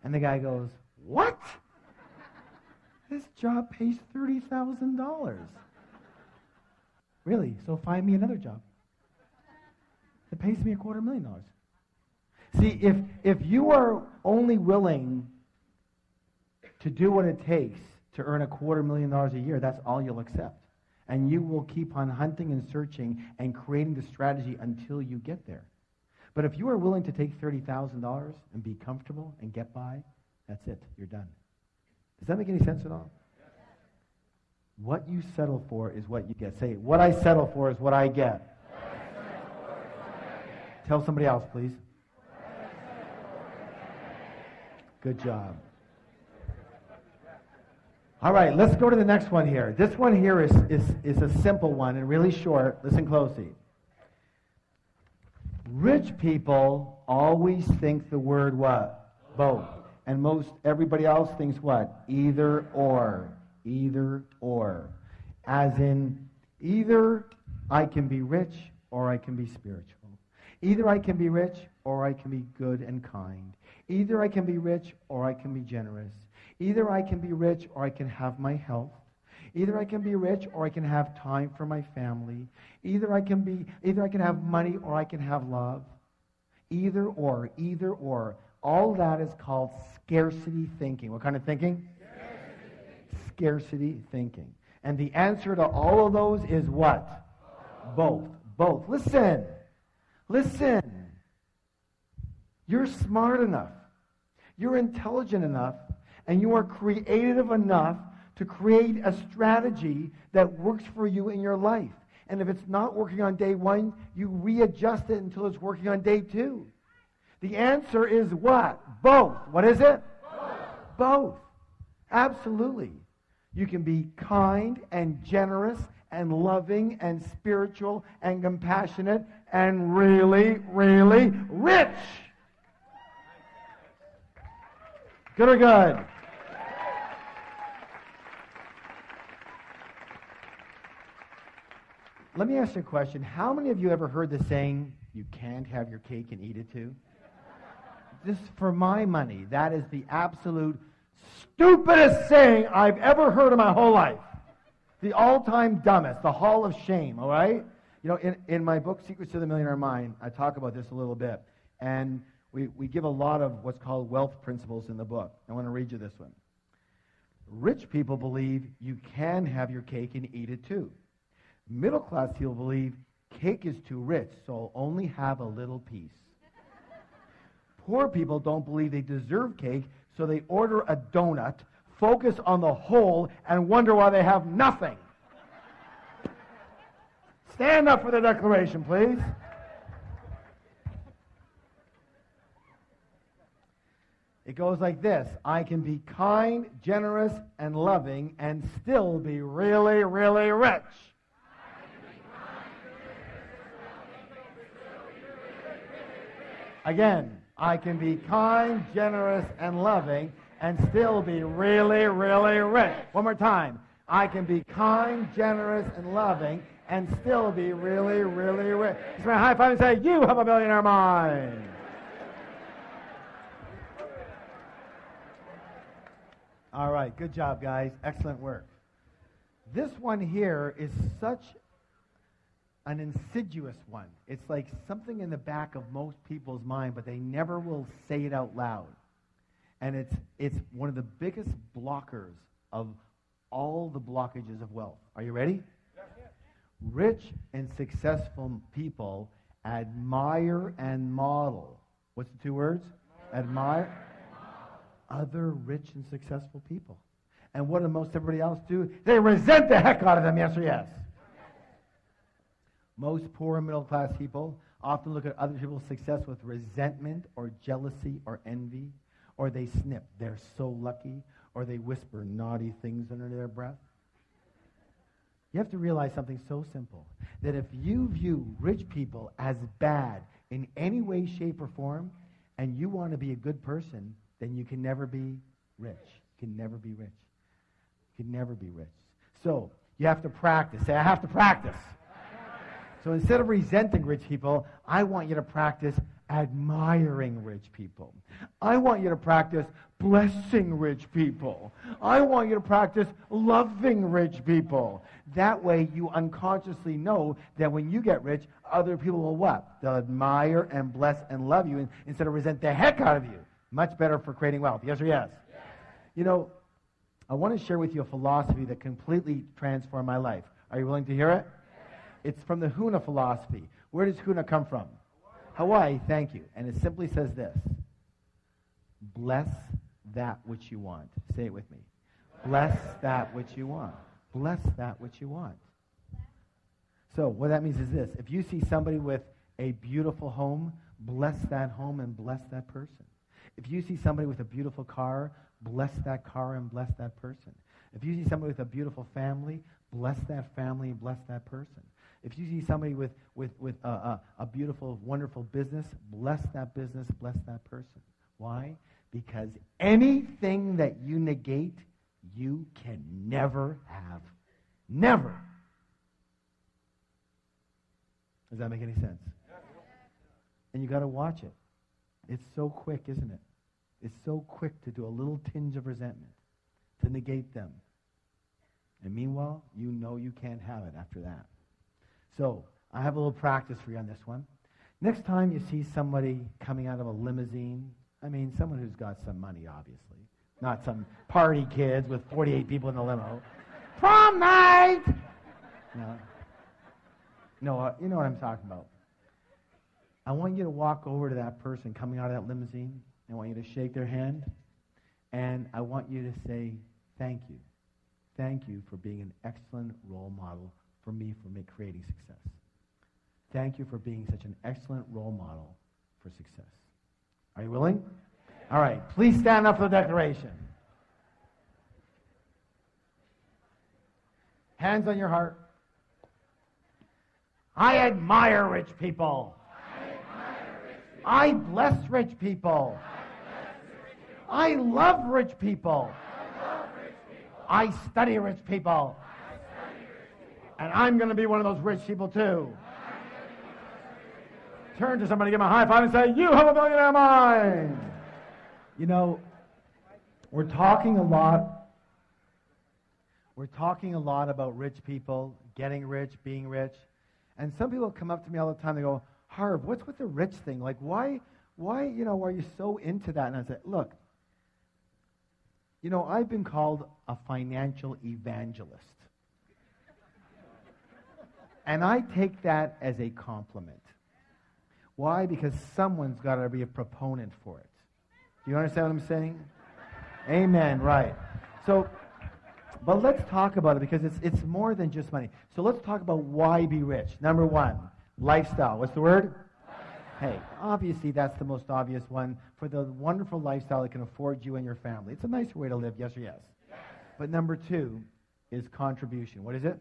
And the guy goes, "What? This job pays $30,000. Really? So find me another job that pays me $250,000. See, if you are only willing to do what it takes to earn $250,000 a year, that's all you'll accept. And you will keep on hunting and searching and creating the strategy until you get there. But if you are willing to take $30,000 and be comfortable and get by, that's it. You're done. Does that make any sense at all? What you settle for is what you get. Say, what I settle for is what I get. Tell somebody else, please. Good job. All right, let's go to the next one here. This one here is a simple one and really short. Listen closely. Rich people always think the word what? Both. And most everybody else thinks what? Either or. Either or. As in, either I can be rich or I can be spiritual. Either I can be rich or I can be good and kind. Either I can be rich or I can be generous. Either I can be rich or I can have my health. Either I can be rich or I can have time for my family. Either I can have money or I can have love. Either or, either or. All that is called scarcity thinking. What kind of thinking? Scarcity thinking. And the answer to all of those is what? Both. Both. Listen. Listen. You're smart enough. You're intelligent enough. And you are creative enough to create a strategy that works for you in your life. And if it's not working on day one, you readjust it until it's working on day two. The answer is what? Both. What is it? Both. Both. Absolutely. You can be kind and generous and loving and spiritual and compassionate and really, really rich. Good or good? Let me ask you a question. How many of you ever heard the saying, you can't have your cake and eat it too? This, for my money, that is the absolute stupidest saying I've ever heard in my whole life. The all-time dumbest, the hall of shame, all right? You know, in my book, Secrets to the Millionaire Mind, I talk about this a little bit. And we give a lot of what's called wealth principles in the book. I want to read you this one. Rich people believe you can have your cake and eat it too. Middle-class people believe cake is too rich, so only have a little piece. Poor people don't believe they deserve cake, so they order a donut, focus on the whole, and wonder why they have nothing. Stand up for the declaration, please. goes like this. I can be kind, generous, and loving and still be really, really rich. Again, I can be kind, generous, and loving and still be really, really rich. One more time. I can be kind, generous, and loving and still be really, really rich. Just high five and say, you have a millionaire mind. All right, good job, guys. Excellent work. This one here is such an insidious one. It's like something in the back of most people's mind, but they never will say it out loud. And it's one of the biggest blockers of all the blockages of wealth. Are you ready? Yes. Rich and successful people admire and model. What's the two words? Admire other rich and successful people. And what do most everybody else do? They resent the heck out of them, yes or yes? Most poor and middle class people often look at other people's success with resentment or jealousy or envy, or they snip, they're so lucky, or they whisper naughty things under their breath. You have to realize something so simple, that if you view rich people as bad in any way, shape, or form, and you want to be a good person, then you can never be rich. You can never be rich. You can never be rich. So, you have to practice. Say, I have to practice. So instead of resenting rich people, I want you to practice admiring rich people. I want you to practice blessing rich people. I want you to practice loving rich people. That way you unconsciously know that when you get rich, other people will what? They'll admire and bless and love you instead of resent the heck out of you. Much better for creating wealth. Yes or yes? Yes. You know, I want to share with you a philosophy that completely transformed my life. Are you willing to hear it? It's from the Huna philosophy. Where does Huna come from? Hawaii, thank you. And it simply says this. Bless that which you want. Say it with me. Bless that which you want. Bless that which you want. So what that means is this. If you see somebody with a beautiful home, bless that home and bless that person. If you see somebody with a beautiful car, bless that car and bless that person. If you see somebody with a beautiful family, bless that family and bless that person. If you see somebody with a beautiful, wonderful business, bless that business, bless that person. Why? Because anything that you negate, you can never have. Never. Does that make any sense? And you got to watch it. It's so quick, isn't it? It's so quick to do a little tinge of resentment, to negate them. And meanwhile, you know you can't have it after that. So, I have a little practice for you on this one. Next time you see somebody coming out of a limousine, I mean, someone who's got some money, obviously. Not some party kids with 48 people in the limo. Prom night! No, you know what I'm talking about. I want you to walk over to that person coming out of that limousine. I want you to shake their hand. And I want you to say, thank you. Thank you for being an excellent role model for me for creating success. Thank you for being such an excellent role model for success. Are you willing? All right. Please stand up for the declaration. Hands on your heart. I admire rich people. I bless rich people. I love rich people. I study rich people. And I'm going to be one of those rich people too. Turn to somebody, give them a high five and say, you have a millionaire mind. You know, we're talking a lot about rich people, getting rich, being rich. And some people come up to me all the time, they go, Harv, what's with the rich thing? Like, why, are you so into that? And I said, look, I've been called a financial evangelist. And I take that as a compliment. Why? Because someone's got to be a proponent for it. Do you understand what I'm saying? Amen, right. So, but let's talk about it because it's more than just money. So let's talk about why be rich. Number one, lifestyle. What's the word? Hey, obviously that's the most obvious one for the wonderful lifestyle it can afford you and your family. It's a nicer way to live, yes or yes? Yes. But number 2 is contribution. What is it?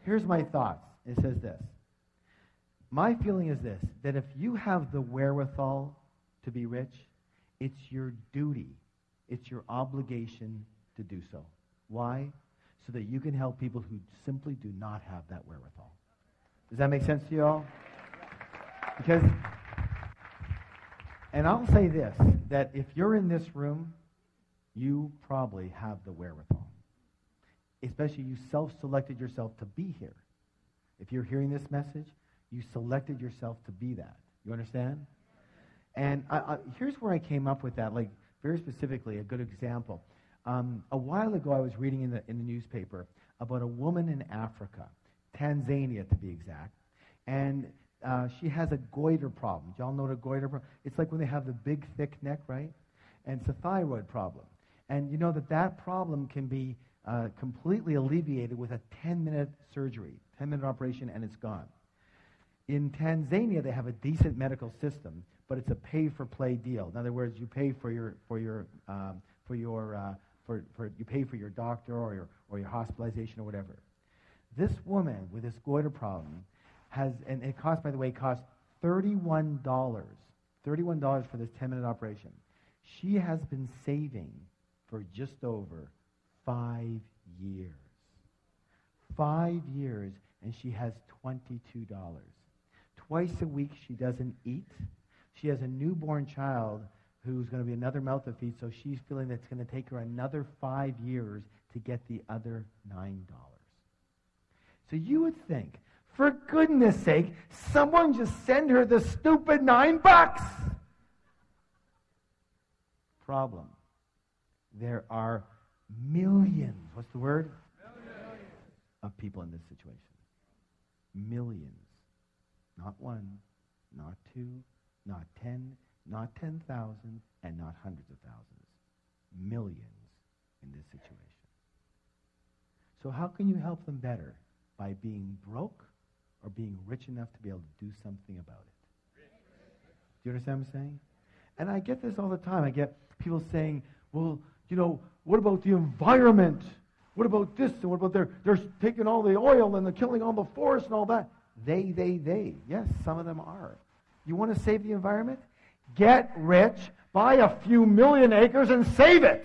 Here's my thoughts. It says this. My feeling is this, that if you have the wherewithal to be rich, it's your duty, it's your obligation to do so. Why? So that you can help people who simply do not have that wherewithal. Does that make sense to you all? Because, and I'll say this, that if you're in this room, you probably have the wherewithal. Especially you self-selected yourself to be here. If you're hearing this message, you selected yourself to be that. You understand? And here's where I came up with that, like very specifically, a good example. A while ago, I was reading in the newspaper about a woman in Africa, Tanzania to be exact, and she has a goiter problem. Do y'all know what a goiter problem? It's like when they have the big, thick neck, right? And it's a thyroid problem. And you know that problem can be completely alleviated with a 10-minute surgery, 10-minute operation, and it's gone. In Tanzania, they have a decent medical system, but it's a pay-for-play deal. In other words, you pay for you pay for your doctor or your hospitalization or whatever. This woman with this goiter problem has, and it costs, by the way, $31 for this 10-minute operation. She has been saving for just over 5 years. 5 years, and she has $22. Twice a week she doesn't eat. She has a newborn child who's going to be another mouth to feed, so she's feeling that it's going to take her another 5 years to get the other $9. So you would think, for goodness sake, someone just send her the stupid $9. Problem. There are millions, what's the word? Millions. Of people in this situation. Millions. Not one, not two, not 10, not 10,000, and not hundreds of thousands. Millions in this situation. So how can you help them better? By being broke or being rich enough to be able to do something about it? Do you understand what I'm saying? And I get this all the time. I get people saying, well, you know, what about the environment? What about this? And what about they're taking all the oil and they're killing all the forest and all that? They. Yes, some of them are. You want to save the environment? Get rich, buy a few million acres and save it.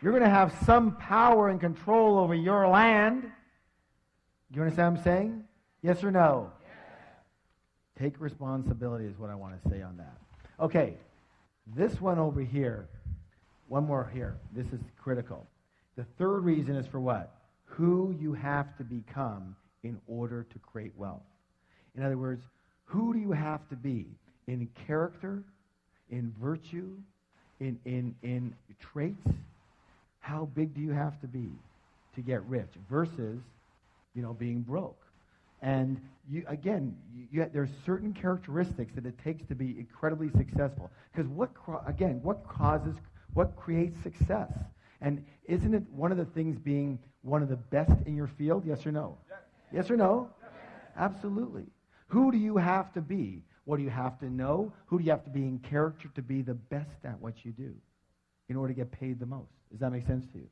You're going to have some power and control over your land. Do you understand what I'm saying? Yes or no? Yes. Take responsibility is what I want to say on that. Okay, this one over here, one more here. This is critical. The third reason is for what? Who you have to become in order to create wealth. In other words, who do you have to be in character, in virtue, in traits? How big do you have to be to get rich versus, being broke? And there's certain characteristics that it takes to be incredibly successful. Because what creates success? And isn't it one of the things being one of the best in your field? Yes or no? Yes or no? Yes. Absolutely. Who do you have to be? What do you have to know? Who do you have to be in character to be the best at what you do in order to get paid the most? Does that make sense to you?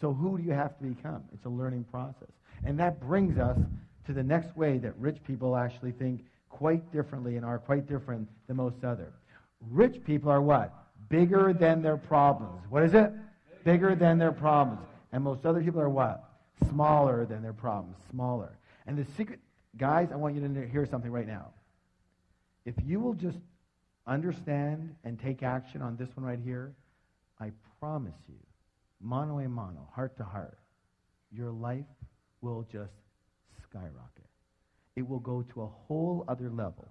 So who do you have to become? It's a learning process. And that brings us to the next way that rich people actually think quite differently and are quite different than most other. Rich people are what? Bigger than their problems. What is it? Bigger than their problems. And most other people are what? Smaller than their problems. Smaller. And the secret, guys, I want you to hear something right now. If you will just understand and take action on this one right here, I promise you, mano a mano, heart to heart, your life will just skyrocket. It will go to a whole other level,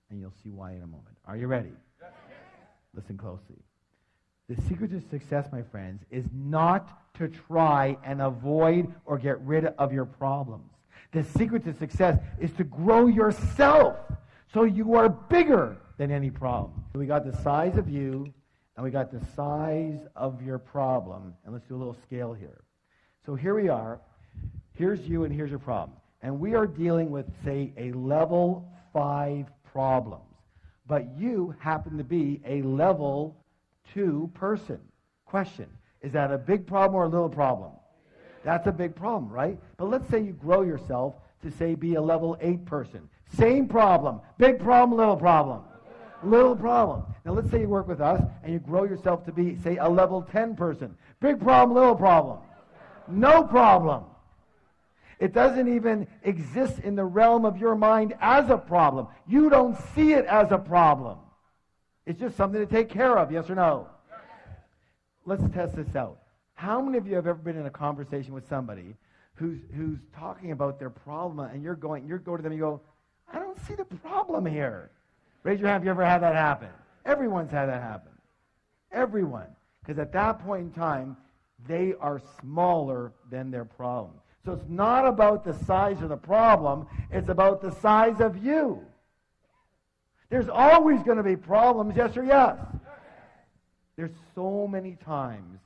and you'll see why in a moment. Are you ready? Yes. Listen closely. The secret to success, my friends, is not to try and avoid or get rid of your problems. The secret to success is to grow yourself so you are bigger than any problem. We got the size of you, and we got the size of your problem. And let's do a little scale here. So here we are. Here's you and here's your problem. And we are dealing with, say, a level 5 problem. But you happen to be a level 2 person. Question, is that a big problem or a little problem? That's a big problem, right? But let's say you grow yourself to, say, be a level 8 person. Same problem. Big problem, little problem. Little problem. Now let's say you work with us and you grow yourself to be, say, a level 10 person. Big problem, little problem. No problem. It doesn't even exist in the realm of your mind as a problem. You don't see it as a problem. It's just something to take care of, yes or no? Yes. Let's test this out. How many of you have ever been in a conversation with somebody who's talking about their problem, and you go to them and you go, I don't see the problem here. Raise your hand if you ever had that happen. Everyone's had that happen. Everyone. Because at that point in time, they are smaller than their problem. So it's not about the size of the problem, it's about the size of you. There's always going to be problems, yes or yes? There's so many times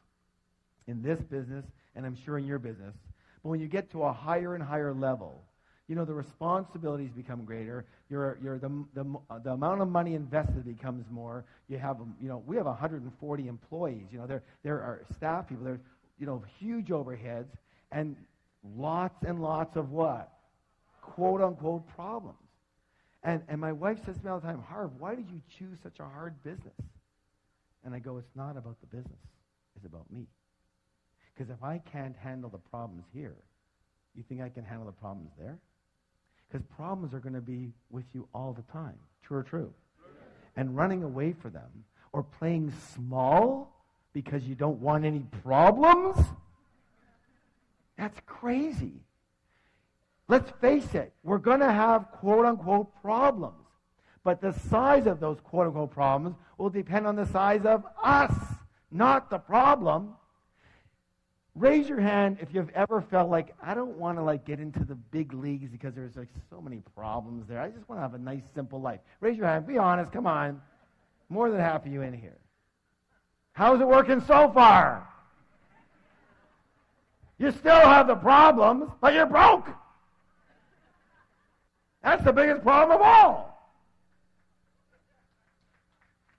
in this business, and I'm sure in your business, but when you get to a higher and higher level, you know, the responsibilities become greater. The amount of money invested becomes more. You have, you know, we have 140 employees. You know, there are staff people. There's, you know, huge overheads and lots and lots of what? Quote unquote problems. And my wife says to me all the time, Harv, why did you choose such a hard business? And I go, it's not about the business. It's about me. Because if I can't handle the problems here, you think I can handle the problems there? Because problems are going to be with you all the time. True or true? And running away from them or playing small because you don't want any problems, that's crazy. Let's face it. We're going to have quote-unquote problems. But the size of those quote-unquote problems will depend on the size of us, not the problem. Raise your hand if you've ever felt like, I don't want to get into the big leagues because there's so many problems there. I just want to have a nice, simple life. Raise your hand. Be honest. Come on. More than half of you in here. How's it working so far? You still have the problems, but you're broke. That's the biggest problem of all.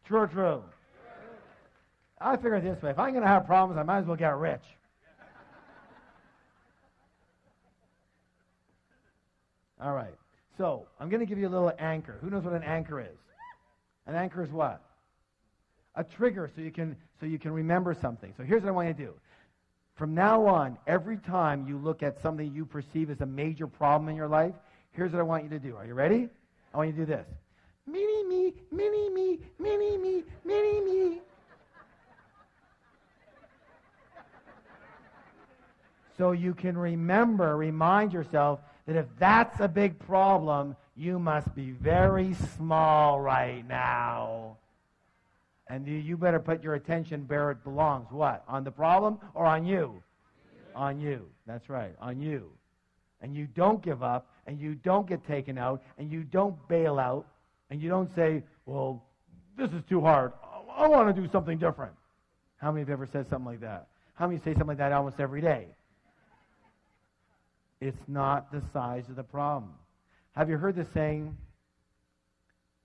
True or true? I figure it this way. If I'm going to have problems, I might as well get rich. All right. So, I'm going to give you a little anchor. Who knows what an anchor is? An anchor is what? A trigger so you can remember something. So here's what I want you to do. From now on, every time you look at something you perceive as a major problem in your life, here's what I want you to do. Are you ready? I want you to do this. Mini me, mini me, mini me, mini me. So you can remind yourself that if that's a big problem, you must be very small right now. And you better put your attention where it belongs. What? On the problem or on you? On you. That's right. On you. And you don't give up, and you don't get taken out, and you don't bail out, and you don't say, well, this is too hard. I want to do something different. How many have ever said something like that? How many say something like that almost every day? It's not the size of the problem. Have you heard the saying,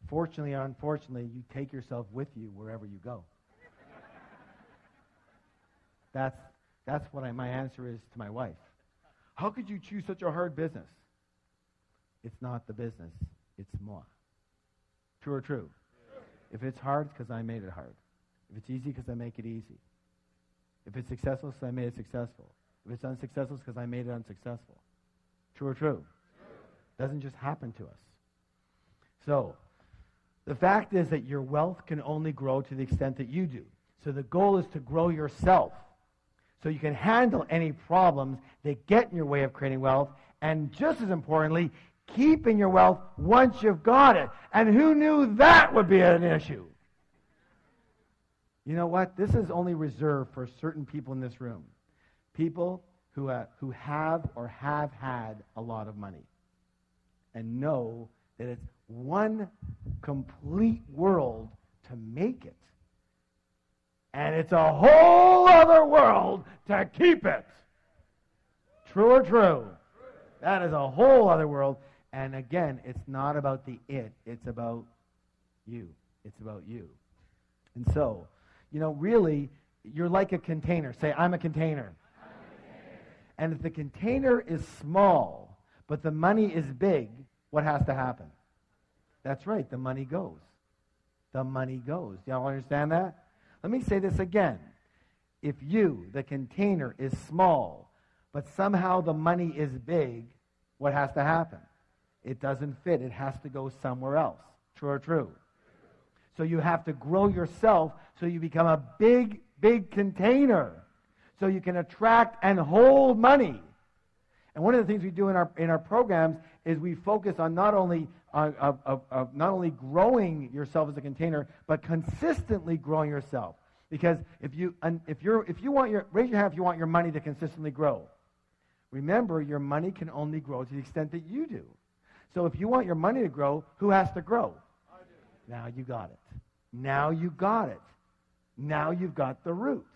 fortunately or unfortunately, you take yourself with you wherever you go? That's what my answer is to my wife. How could you choose such a hard business? It's not the business, it's moi. True or true? If it's hard, it's because I made it hard. If it's easy, because I make it easy. If it's successful, it's because I made it successful. If it's unsuccessful, it's because I made it unsuccessful. True or true? Doesn't just happen to us. So, the fact is that your wealth can only grow to the extent that you do. So the goal is to grow yourself so you can handle any problems that get in your way of creating wealth, and just as importantly, keeping your wealth once you've got it. And who knew that would be an issue? You know what? This is only reserved for certain people in this room. People who have or have had a lot of money and know that it's one complete world to make it. And it's a whole other world to keep it. True or true? That is a whole other world. And again, it's not about the it. It's about you. It's about you. And so, really, you're like a container. Say, I'm a container. And if the container is small, but the money is big, what has to happen? That's right, the money goes. The money goes. Do y'all understand that? Let me say this again. If you, the container, is small, but somehow the money is big, what has to happen? It doesn't fit. It has to go somewhere else. True or true? So you have to grow yourself so you become a big, big container so you can attract and hold money. And one of the things we do in our programs is we focus on not only growing yourself as a container, but consistently growing yourself. Because if you want raise your hand if you want your money to consistently grow. Remember, your money can only grow to the extent that you do. So if you want your money to grow, who has to grow? I do. Now you got it. Now you got it. Now you've got the root.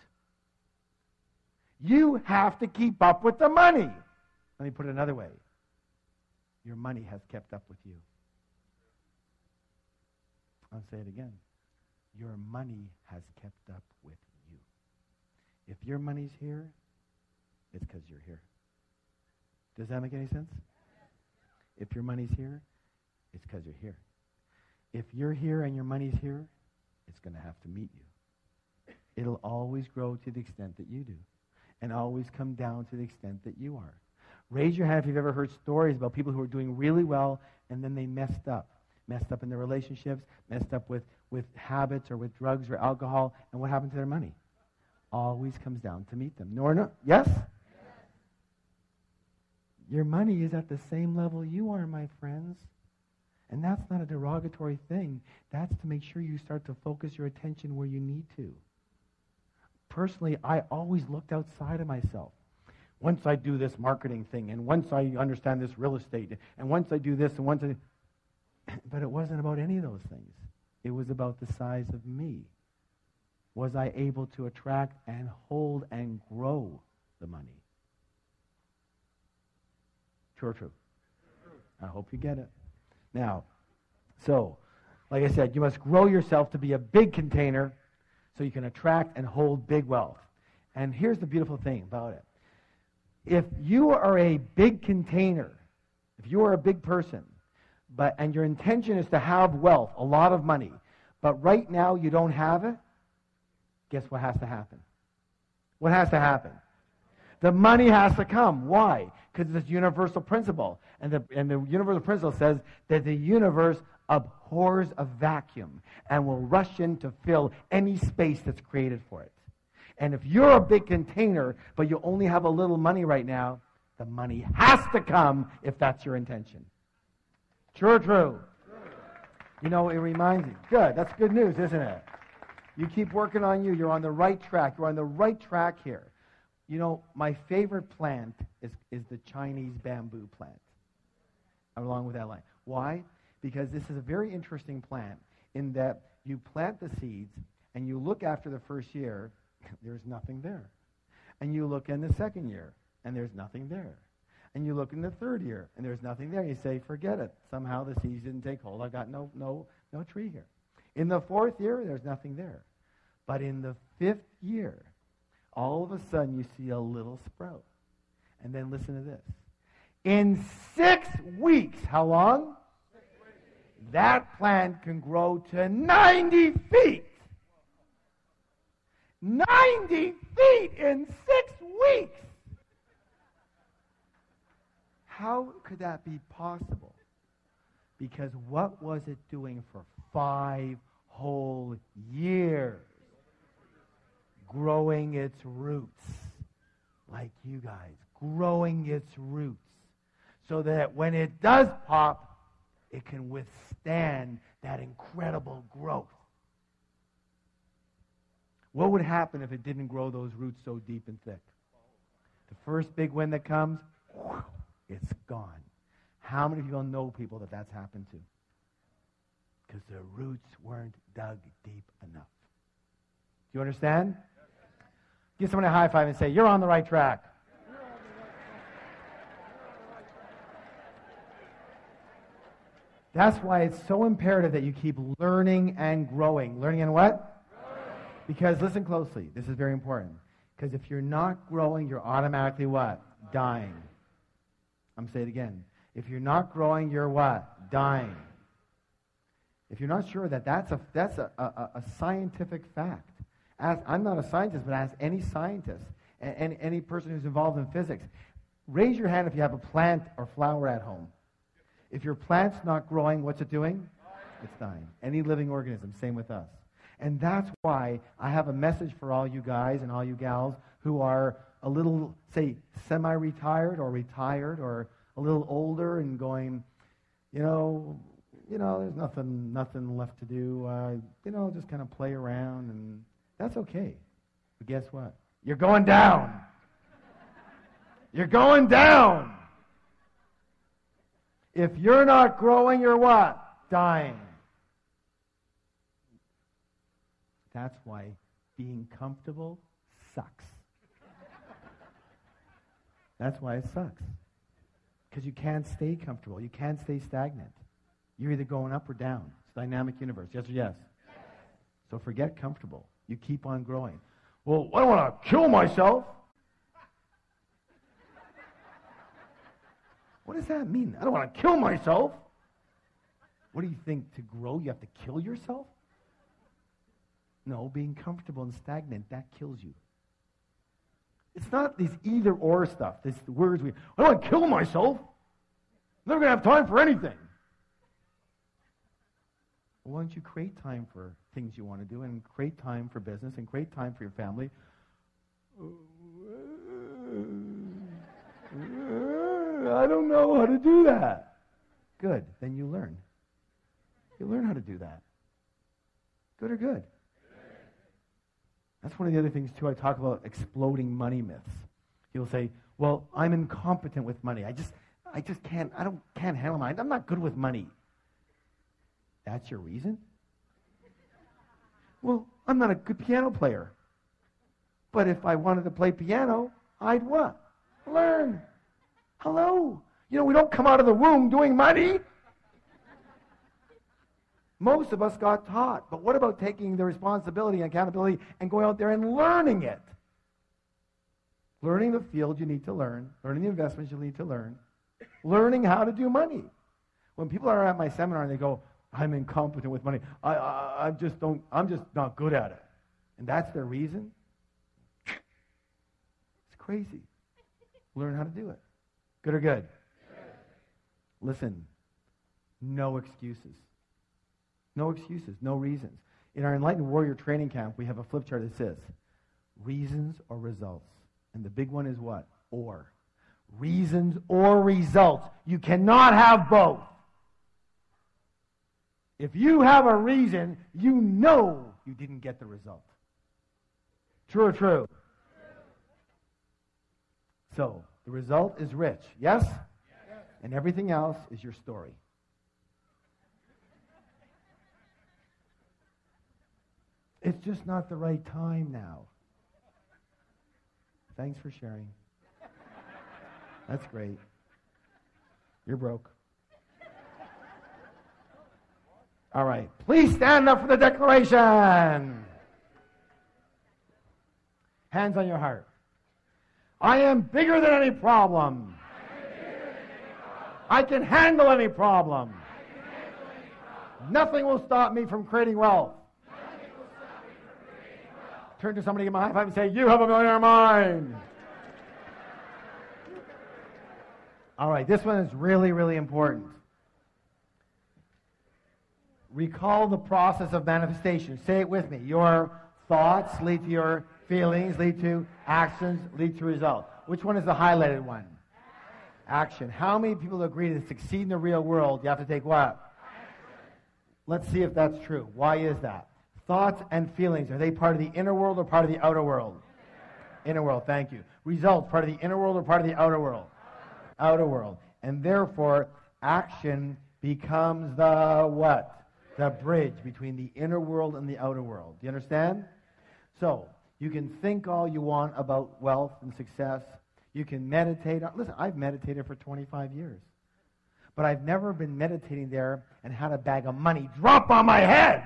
You have to keep up with the money. Let me put it another way. Your money has kept up with you. I'll say it again. Your money has kept up with you. If your money's here, it's because you're here. Does that make any sense? If your money's here, it's because you're here. If you're here and your money's here, it's going to have to meet you. It'll always grow to the extent that you do, and always come down to the extent that you are. Raise your hand if you've ever heard stories about people who are doing really well, and then they messed up in their relationships, messed up with habits or with drugs or alcohol, and what happened to their money? Always comes down to meet them. No? Yes? Your money is at the same level you are, my friends. And that's not a derogatory thing. That's to make sure you start to focus your attention where you need to. Personally, I always looked outside of myself. Once I do this marketing thing, and once I understand this real estate, and once I do this, and once I... But it wasn't about any of those things. It was about the size of me. Was I able to attract and hold and grow the money? True or true? I hope you get it. Now, so, like I said, you must grow yourself to be a big container so you can attract and hold big wealth. And here's the beautiful thing about it. If you are a big container, if you are a big person, and your intention is to have wealth, a lot of money, but right now you don't have it, guess what has to happen? What has to happen? The money has to come. Why? Because it's a universal principle. And the universal principle says that the universe abhors a vacuum and will rush in to fill any space that's created for it. And if you're a big container, but you only have a little money right now, the money has to come if that's your intention. True or true? It reminds you. Good. That's good news, isn't it? You keep working on you. You're on the right track. You're on the right track here. My favorite plant is the Chinese bamboo plant, along with that line. Why? Because this is a very interesting plant in that you plant the seeds and you look after the first year, there's nothing there. And you look in the second year, and there's nothing there. And you look in the third year, and there's nothing there. You say, forget it. Somehow the seeds didn't take hold. I got no tree here. In the fourth year, there's nothing there. But in the fifth year, all of a sudden you see a little sprout. And then listen to this. In 6 weeks, how long? 6 weeks. That plant can grow to 90 feet. 90 feet in 6 weeks. How could that be possible? Because what was it doing for 5 whole years? Growing its roots. Like you guys. Growing its roots. So that when it does pop, it can withstand that incredible growth. What would happen if it didn't grow those roots so deep and thick? The first big wind that comes, it's gone. How many people know people that that's happened to? Because their roots weren't dug deep enough. Do you understand? Give someone a high five and say, you're on the right track. That's why it's so imperative that you keep learning and growing. Learning and what? Growing. Because listen closely. This is very important. Because if you're not growing, you're automatically what? Dying. I'm saying it again. If you're not growing, you're what? Dying. If you're not sure that's a scientific fact. I'm not a scientist, but ask any scientist and any person who's involved in physics. Raise your hand if you have a plant or flower at home. If your plant's not growing, what's it doing? It's dying. Any living organism, same with us. And that's why I have a message for all you guys and all you gals who are a little, say, semi-retired or retired or a little older and going, there's nothing left to do. Just kind of play around, and that's okay. But guess what? You're going down. You're going down. If you're not growing, you're what? Dying. That's why being comfortable sucks. That's why it sucks. Because you can't stay comfortable. You can't stay stagnant. You're either going up or down. It's a dynamic universe. Yes or yes? Yes. So forget comfortable. You keep on growing. Well, I don't want to kill myself. What does that mean? I don't want to kill myself. What do you think? To grow, you have to kill yourself? No, being comfortable and stagnant, that kills you. It's not these either-or stuff, these words I don't want to kill myself. I'm never going to have time for anything. Well, why don't you create time for things you want to do and create time for business and create time for your family? I don't know how to do that. Good. Then you learn. You learn how to do that. Good or good? That's one of the other things, too. I talk about exploding money myths. You'll say, well, I'm incompetent with money. I just can't handle money. I'm not good with money. That's your reason? Well, I'm not a good piano player. But if I wanted to play piano, I'd what? Learn. Hello. We don't come out of the womb doing money. Most of us got taught. But what about taking the responsibility and accountability and going out there and learning it? Learning the field you need to learn. Learning the investments you need to learn. Learning how to do money. When people are at my seminar and they go, I'm incompetent with money. I'm just not good at it. And that's their reason? It's crazy. Learn how to do it. Good or good? Listen, no excuses. No excuses, no reasons. In our Enlightened Warrior Training Camp, we have a flip chart that says reasons or results. And the big one is what? Or. Reasons or results. You cannot have both. If you have a reason, you know you didn't get the result. True or true? So, the result is rich. Yes? Yes. And everything else is your story. It's just not the right time now. Thanks for sharing. That's great. You're broke. All right. Please stand up for the declaration. Hands on your heart. I am bigger than any problem. I can handle any problem. Nothing will stop me from creating wealth. Turn to somebody, give them a high five and say, you have a millionaire mind. All right, this one is really, really important. Recall the process of manifestation. Say it with me. Your thoughts lead to your feelings, lead to actions, lead to results. Which one is the highlighted one? Action. How many people agree to succeed in the real world, you have to take what? Let's see if that's true. Why is that? Thoughts and feelings, are they part of the inner world or part of the outer world? Inner world, thank you. Results, part of the inner world or part of the outer world? Outer world. And therefore, action becomes the what? The bridge between the inner world and the outer world. Do you understand? So, you can think all you want about wealth and success. You can meditate. Listen, I've meditated for 25 years. But I've never been meditating there and had a bag of money drop on my head.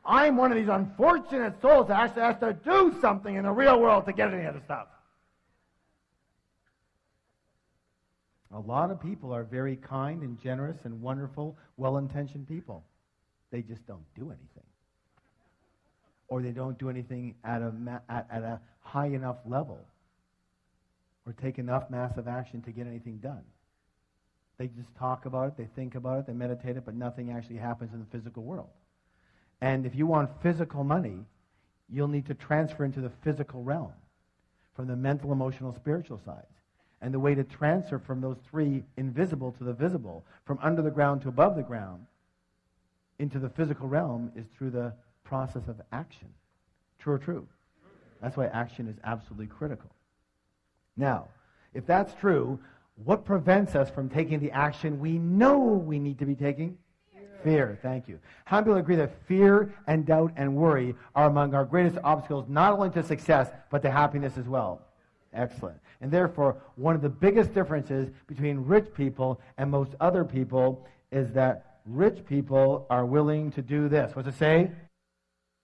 I'm one of these unfortunate souls that actually has to do something in the real world to get any of the stuff. A lot of people are very kind and generous and wonderful, well-intentioned people. They just don't do anything. Or they don't do anything at a high enough level or take enough massive action to get anything done. They just talk about it, they think about it, they meditate it, but nothing actually happens in the physical world. And if you want physical money, you'll need to transfer into the physical realm from the mental, emotional, spiritual sides. And the way to transfer from those three invisible to the visible, from under the ground to above the ground, into the physical realm is through the process of action. True or true? That's why action is absolutely critical. Now, if that's true, what prevents us from taking the action we know we need to be taking? Fear. Thank you. How many people agree that fear and doubt and worry are among our greatest obstacles, not only to success, but to happiness as well? Excellent. And therefore, one of the biggest differences between rich people and most other people is that rich people are willing to do this. What's it say?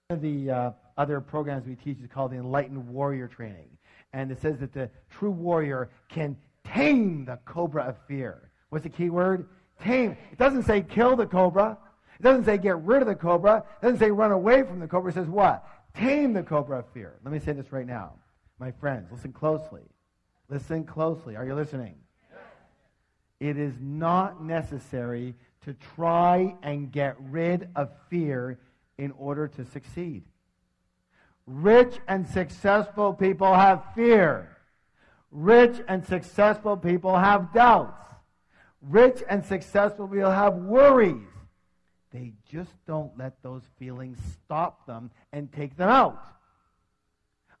One of the other programs we teach is called the Enlightened Warrior Training. And it says that the true warrior can tame the cobra of fear. What's the key word? Tame. It doesn't say kill the cobra. It doesn't say get rid of the cobra. It doesn't say run away from the cobra. It says what? Tame the cobra of fear. Let me say this right now. My friends, listen closely. Listen closely. Are you listening? Yes. It is not necessary to try and get rid of fear in order to succeed. Rich and successful people have fear. Rich and successful people have doubts. Rich and successful people have worries. They just don't let those feelings stop them and take them out.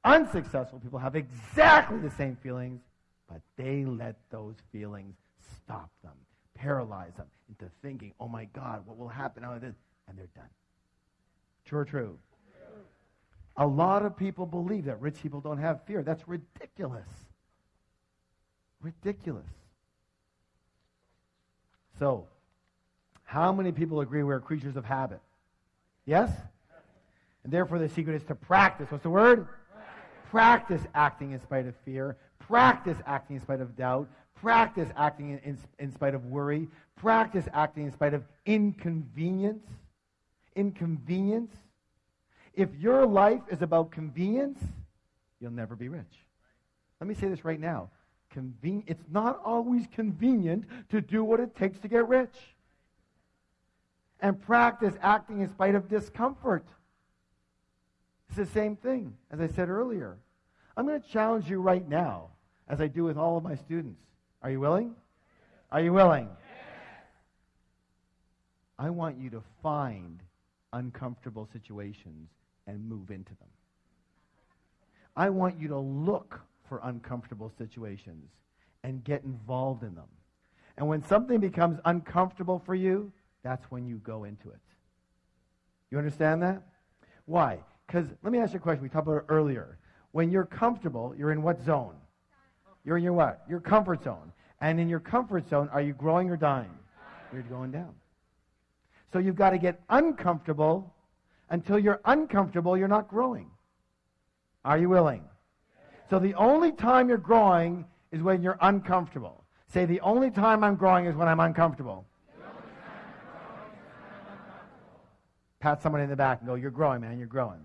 Unsuccessful people have exactly the same feelings, but they let those feelings stop them, paralyze them into thinking, oh my God, what will happen out of this? And they're done. True or true? A lot of people believe that rich people don't have fear. That's ridiculous. Ridiculous. So, how many people agree we're creatures of habit? Yes? And therefore the secret is to practice. What's the word? Practice acting in spite of fear. Practice acting in spite of doubt. Practice acting in spite of worry. Practice acting in spite of inconvenience. Inconvenience. If your life is about convenience, you'll never be rich. Let me say this right now. It's not always convenient to do what it takes to get rich. And practice acting in spite of discomfort. It's the same thing, as I said earlier. I'm going to challenge you right now, as I do with all of my students. Are you willing? Are you willing? Yes. I want you to find uncomfortable situations and move into them. I want you to look for uncomfortable situations and get involved in them. And when something becomes uncomfortable for you, that's when you go into it. You understand that? Why? Because, let me ask you a question. We talked about it earlier. When you're comfortable, you're in what zone? You're in your what? Your comfort zone. And in your comfort zone, are you growing or dying? You're going down. So you've got to get uncomfortable. Until you're uncomfortable, you're not growing. Are you willing? So the only time you're growing is when you're uncomfortable. Say, the only time I'm growing is when I'm uncomfortable. Pat somebody in the back and go, you're growing, man, you're growing.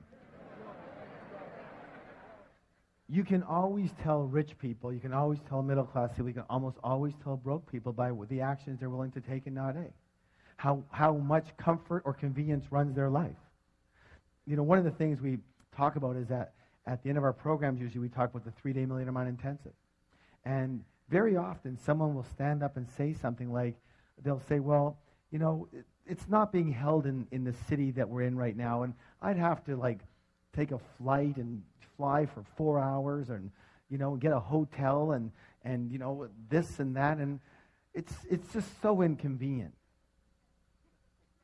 You can always tell rich people, you can always tell middle-class people, you can almost always tell broke people by the actions they're willing to take and not take. How much comfort or convenience runs their life. You know, one of the things we talk about is that at the end of our programs, usually we talk about the 3-day Millionaire Mind Intensive. And very often, someone will stand up and say something like, they'll say, well, you know, it's not being held in the city that we're in right now, and I'd have to, like, take a flight and fly for 4 hours and, you know, get a hotel and you know, this and that, and it's just so inconvenient.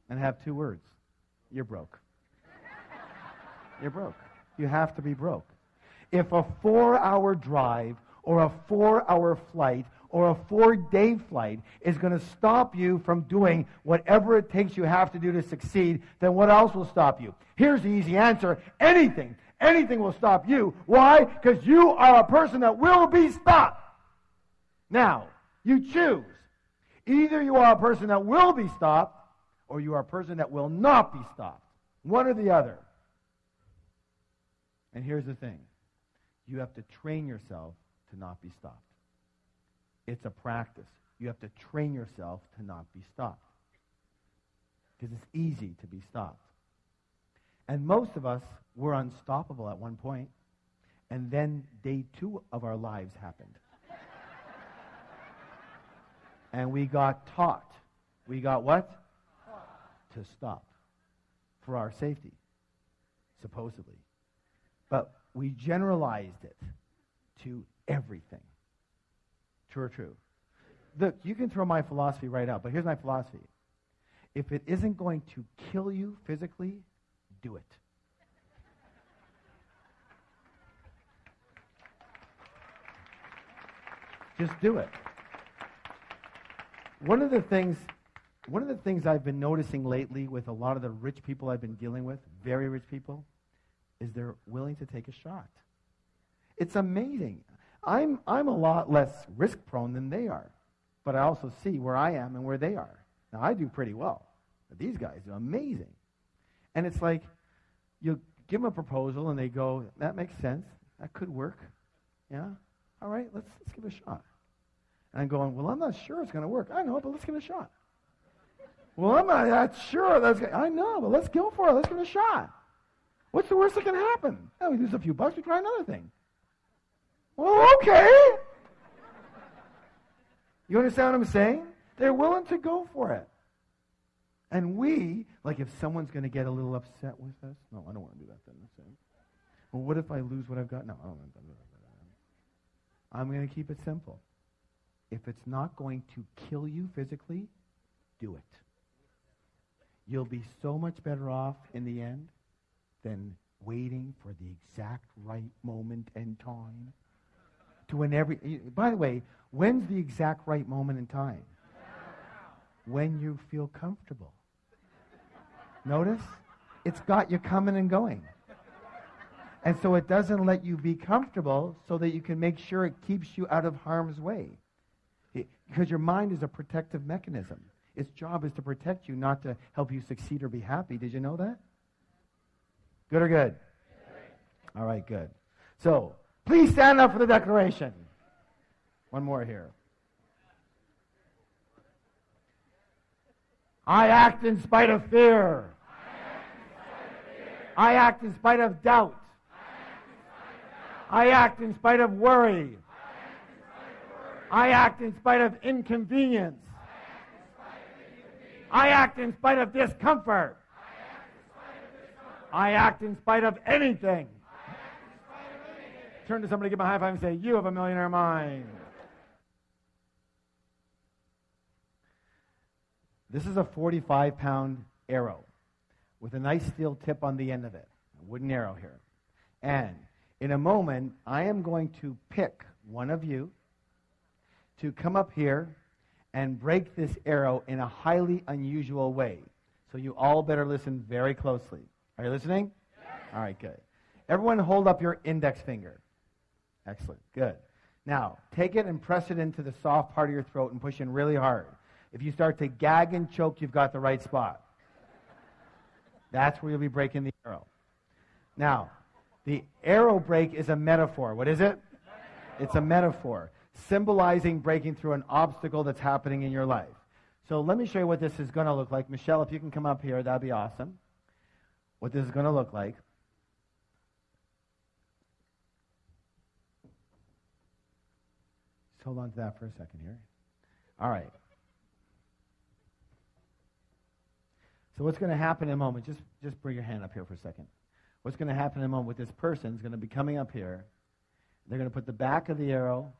And I have 2 words. You're broke. You're broke. You have to be broke. If a 4-hour drive or a 4-hour flight or a 4-day flight is going to stop you from doing whatever it takes you have to do to succeed, then what else will stop you? Here's the easy answer. Anything. Anything will stop you. Why? Because you are a person that will be stopped. Now, you choose. Either you are a person that will be stopped, or you are a person that will not be stopped. One or the other. And here's the thing. You have to train yourself to not be stopped. It's a practice. You have to train yourself to not be stopped. Because it's easy to be stopped. And most of us were unstoppable at one point, and then day 2 of our lives happened. And we got taught. We got what? To stop. For our safety. Supposedly. But we generalized it to everything. True or true? Look, you can throw my philosophy right out, but here's my philosophy. If it isn't going to kill you physically, do it. Just do it. One of the things I've been noticing lately with a lot of the rich people I've been dealing with, very rich people, is they're willing to take a shot. It's amazing. I'm a lot less risk prone than they are, but I also see where I am and where they are. Now I do pretty well, but these guys are amazing. And it's like you give them a proposal and they go, "That makes sense. That could work. Yeah, all right, let's give it a shot." And I'm going, "Well, I'm not sure it's going to work." "I know, but let's give it a shot." "Well, I'm not that sure that's going to." "I know, but let's go for it. Let's give it a shot. What's the worst that can happen? Oh, we lose a few bucks, we try another thing." "Well, okay." You understand what I'm saying? They're willing to go for it. And we, like if someone's going to get a little upset with us, "No, I don't want to do that then." "Well, what if I lose what I've got?" "No, I don't want to do that." I'm going to keep it simple. If it's not going to kill you physically, do it. You'll be so much better off in the end than waiting for the exact right moment and time. By the way, when's the exact right moment in time? When you feel comfortable. Notice? It's got you coming and going. And so it doesn't let you be comfortable so that you can make sure it keeps you out of harm's way. Because your mind is a protective mechanism. Its job is to protect you, not to help you succeed or be happy. Did you know that? Good or good? All right, good. So, please stand up for the declaration. One more here. I act in spite of fear. I act in spite of doubt. I act in spite of worry. I act in spite of inconvenience. I act in spite of discomfort. I act in spite of anything. Turn to somebody, give them a high five and say, "You have a millionaire mind." This is a 45-pound arrow with a nice steel tip on the end of it, a wooden arrow here. And in a moment, I am going to pick one of you to come up here and break this arrow in a highly unusual way. So you all better listen very closely. Are you listening? Yes. All right, good. Everyone hold up your index finger. Excellent, good. Now, take it and press it into the soft part of your throat and push in really hard. If you start to gag and choke, you've got the right spot. That's where you'll be breaking the arrow. Now, the arrow break is a metaphor. What is it? It's a metaphor, symbolizing breaking through an obstacle that's happening in your life. So let me show you what this is going to look like. Michelle, if you can come up here, that'd be awesome. What this is going to look like. Just hold on to that for a second here. All right. So what's going to happen in a moment, just bring your hand up here for a second. What's going to happen in a moment with this person is going to be coming up here. They're going to put the back of the arrow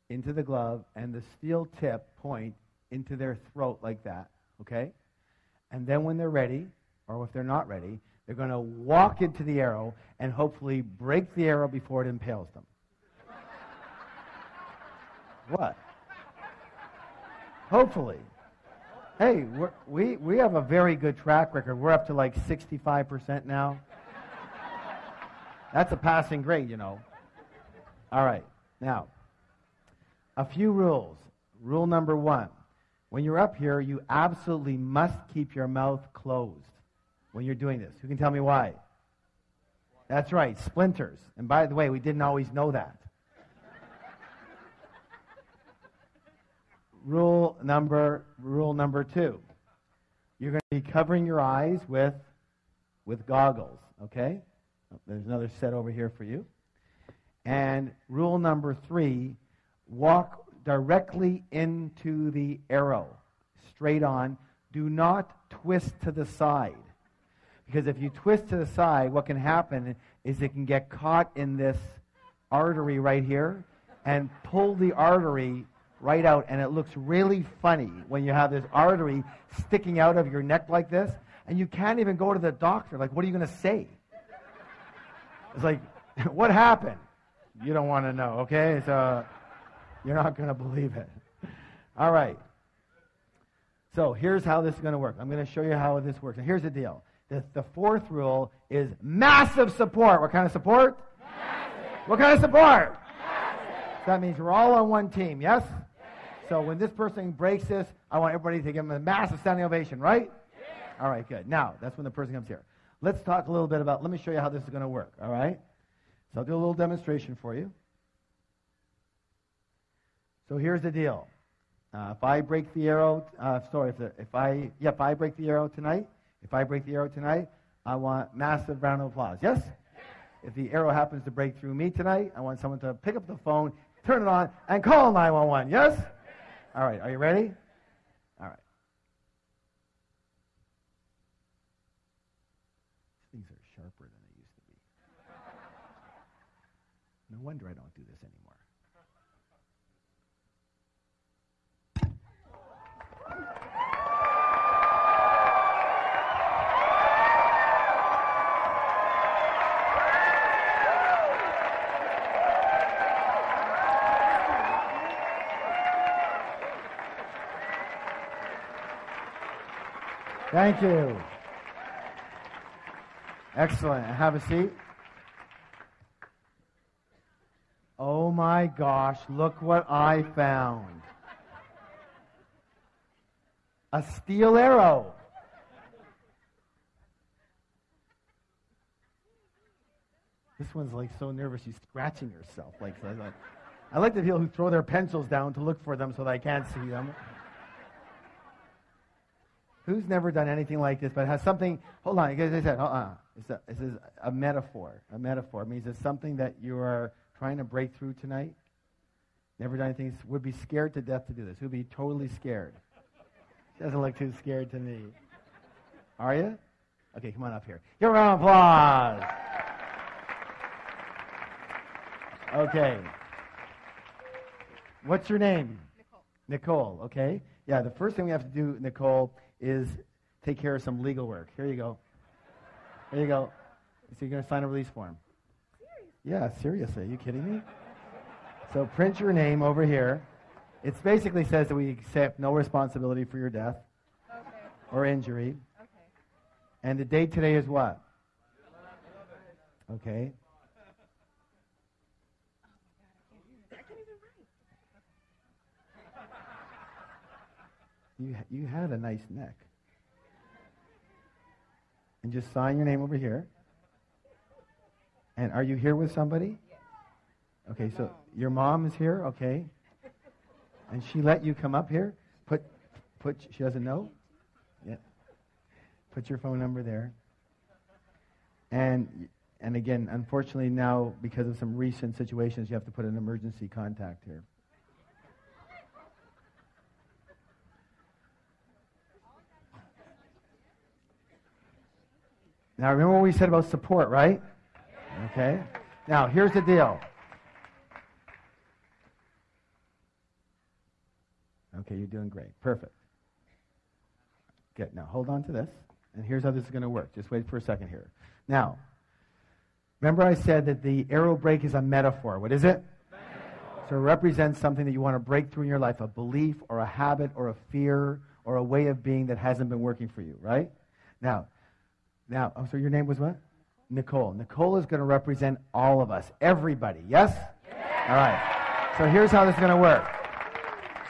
into the glove and the steel tip point into their throat like that, okay? And then when they're ready, or if they're not ready, They're going to walk into the arrow and hopefully break the arrow before it impales them. What? Hopefully. Hey, we have a very good track record. We're up to like 65% now. That's a passing grade, you know. All right. Now, a few rules. Rule number 1. When you're up here, you absolutely must keep your mouth closed when you're doing this. Who can tell me why? That's right, splinters. And by the way, we didn't always know that. Rule number 2. You're going to be covering your eyes with goggles, okay? There's another set over here for you. And rule number 3, walk directly into the arrow, straight on. Do not twist to the side. Because if you twist to the side, what can happen is it can get caught in this artery right here and pull the artery right out, and it looks really funny when you have this artery sticking out of your neck like this, and you can't even go to the doctor. Like, what are you going to say? It's like, what happened? You don't want to know, okay? So you're not going to believe it. All right. So here's how this is going to work. I'm going to show you how this works. And here's the deal. The 4th rule is massive support. What kind of support? Massive. What kind of support? Massive. That means we're all on one team, yes? So when this person breaks this, I want everybody to give them a massive standing ovation, right? Yeah. All right, good. Now, that's when the person comes here. Let's talk a little bit about, let me show you how this is going to work, all right? So I'll do a little demonstration for you. So here's the deal. If I break the arrow, if I break the arrow tonight, I want massive round of applause. Yes? If the arrow happens to break through me tonight, I want someone to pick up the phone, turn it on, and call 911. Yes? All right, are you ready? All right. These are sharper than they used to be. No wonder I don't do this anymore. Thank you. Excellent. Have a seat. Oh my gosh, look what I found. A steel arrow. This one's like so nervous she's scratching herself. I like the people who throw their pencils down to look for them so that I can't see them. Who's never done anything like this, but has something, hold on, as I said, hold on. This is a metaphor. A metaphor means it's something that you are trying to break through tonight. Never done anything, would be scared to death to do this. Who'd be totally scared? Doesn't look too scared to me. Are you? Okay, come on up here. Give a round of applause. Okay. What's your name? Nicole, okay. Yeah, the first thing we have to do, Nicole, is take care of some legal work. Here you go. Here you go. So you're going to sign a release form. Seriously? Yeah, seriously. Are you kidding me? So print your name over here. It basically says that we accept no responsibility for your death or injury. Okay. And the date today is what? Okay. You had a nice neck. And just sign your name over here. And are you here with somebody? Yes. Okay, so your mom is here, okay. And she let you come up here? She doesn't know? Yeah. Put your phone number there. And again, unfortunately now, because of some recent situations, you have to put an emergency contact here. Now, remember what we said about support, right? Okay. Now, here's the deal. Okay, you're doing great. Perfect. Good. Now, hold on to this. And here's how this is going to work. Just wait for a second here. Now, remember I said that the arrow break is a metaphor. What is it? Metaphor. So it represents something that you want to break through in your life, a belief or a habit or a fear or a way of being that hasn't been working for you, right? Now, so your name was what? Nicole. Nicole is going to represent all of us, everybody, yes? All right. So here's how this is going to work.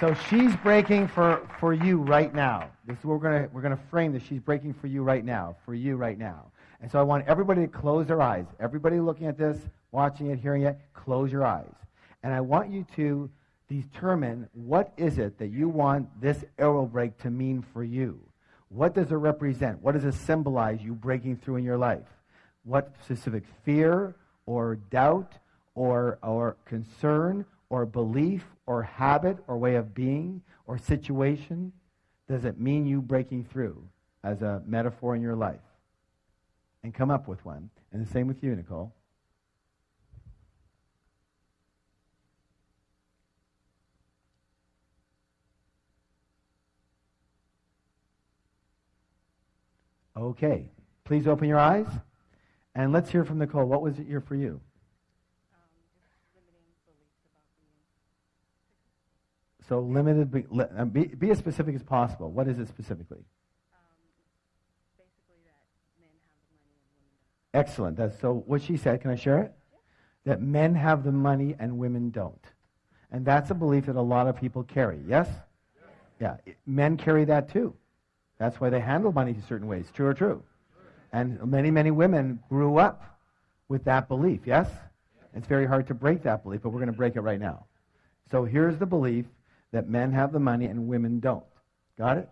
So she's breaking for you right now. This is what we're going to frame this. She's breaking for you right now, And so I want everybody to close their eyes. Everybody looking at this, watching it, hearing it, close your eyes. And I want you to determine what is it that you want this arrow break to mean for you. What does it represent? What does it symbolize you breaking through in your life? What specific fear or doubt or concern or belief or habit or way of being or situation does it mean you breaking through as a metaphor in your life? And come up with one. And the same with you, Nicole. Okay. Please open your eyes. And let's hear from Nicole. What was it here for you? So limited, be as specific as possible. What is it specifically? Basically that men have the money and women don't. Excellent. So what she said, can I share it? Yeah. That men have the money and women don't. And that's a belief that a lot of people carry, yes? Yeah. Men carry that too. That's why they handle money in certain ways. True or true? And many, many women grew up with that belief, yes? It's very hard to break that belief, but we're going to break it right now. So here's the belief that men have the money and women don't. Got it?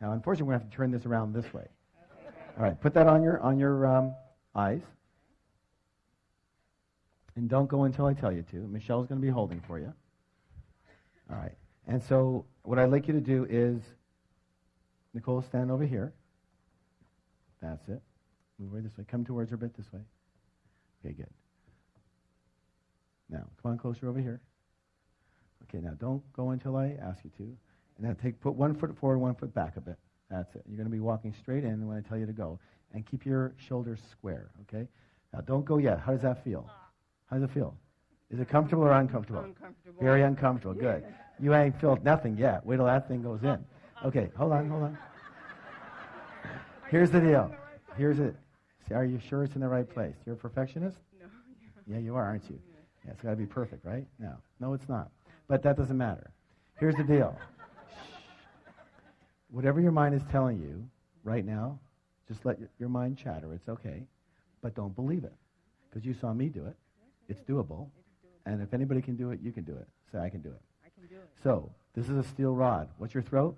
Now, unfortunately, we're going to have to turn this around this way. All right, put that on your eyes. And don't go until I tell you to. Michelle's going to be holding for you. All right. And so what I'd like you to do is, Nicole, stand over here. That's it. Move over this way. Come towards her a bit this way. Okay, good. Now, come on closer over here. Okay, now don't go until I ask you to. And now put 1 foot forward, 1 foot back a bit. That's it. You're going to be walking straight in when I tell you to go. And keep your shoulders square, okay? Now, don't go yet. How does that feel? How does it feel? Is it comfortable or uncomfortable? Uncomfortable. Very uncomfortable. Good. You ain't felt nothing yet. Wait till that thing goes in. Okay, hold on. Here's the deal. Here's it. See, are you sure it's in the right place? You're a perfectionist? No. Yeah, you are, aren't you? Yeah, it's got to be perfect, right? No, it's not. But that doesn't matter. Here's the deal. Whatever your mind is telling you right now, just let your mind chatter. It's okay. But don't believe it. Because you saw me do it. It's doable. And if anybody can do it, you can do it. Say, I can do it. I can do it. So, this is a steel rod. What's your throat?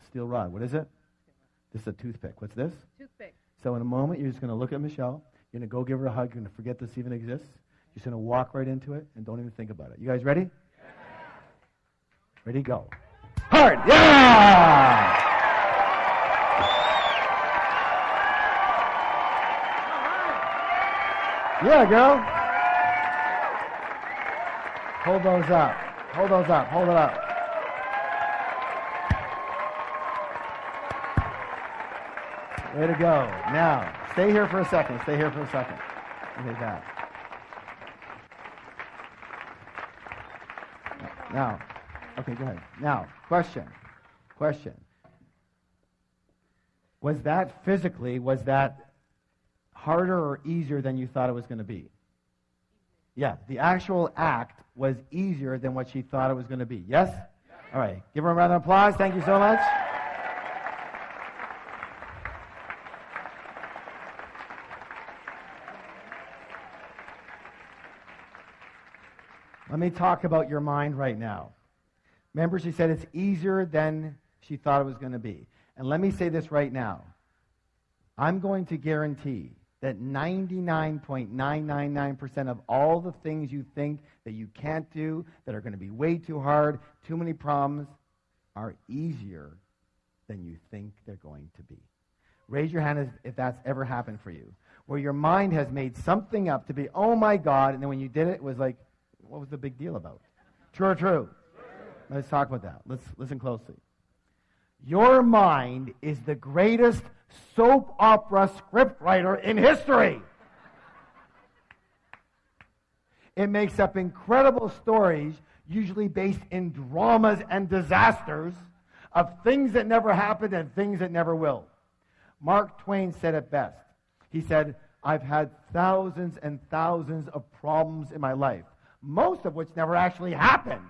Steel rod. What is it? This is a toothpick. What's this? Toothpick. So in a moment, you're just going to look at Michelle. You're going to go give her a hug. You're going to forget this even exists. You're just going to walk right into it and don't even think about it. You guys ready? Yeah. Ready, go. Hard. Yeah! Yeah, girl. Hold those up. Hold those up. Hold it up. Way to go. Now, stay here for a second. Stay here for a second. Okay, that. Now, okay, go ahead. Now, question. Was that harder or easier than you thought it was going to be? Yeah, the actual act was easier than what she thought it was going to be. Yes? All right. Give her a round of applause. Thank you so much. Let me talk about your mind right now. Remember, she said it's easier than she thought it was going to be. And let me say this right now. I'm going to guarantee that 99.999% of all the things you think that you can't do, that are going to be way too hard, too many problems, are easier than you think they're going to be. Raise your hand if that's ever happened for you, where your mind has made something up to be, oh my God, and then when you did it, it was like, what was the big deal about? True or true? Let's talk about that. Let's listen closely. Your mind is the greatest soap opera scriptwriter in history. It makes up incredible stories, usually based in dramas and disasters, of things that never happened and things that never will. Mark Twain said it best. He said, I've had thousands and thousands of problems in my life, most of which never actually happened.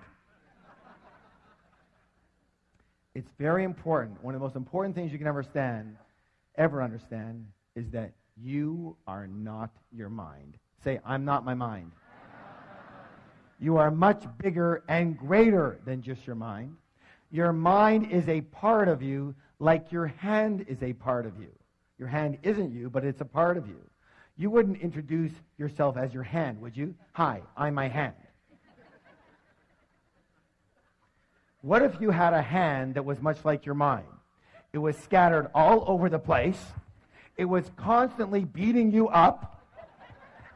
It's very important. One of the most important things you can ever understand, is that you are not your mind. Say, I'm not my mind. You are much bigger and greater than just your mind. Your mind is a part of you, like your hand is a part of you. Your hand isn't you, but it's a part of you. You wouldn't introduce yourself as your hand, would you? Hi, I'm my hand. What if you had a hand that was much like your mind? It was scattered all over the place. It was constantly beating you up.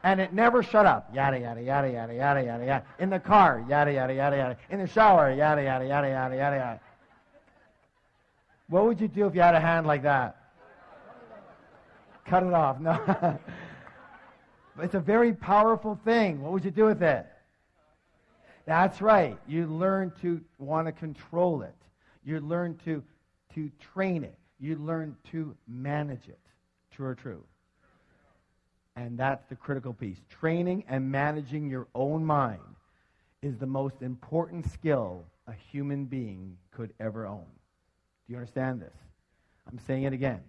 And it never shut up. Yada, yada, yada, yada, yada, yada, yada. In the car, yada, yada, yada, yada. In the shower, yada, yada, yada, yada, yada, yada. What would you do if you had a hand like that? Cut it off. No. It's a very powerful thing. What would you do with it? That's right. You learn to want to control it. You learn to train it. You learn to manage it. True or true? And that's the critical piece. Training and managing your own mind is the most important skill a human being could ever own. Do you understand this? I'm saying it again.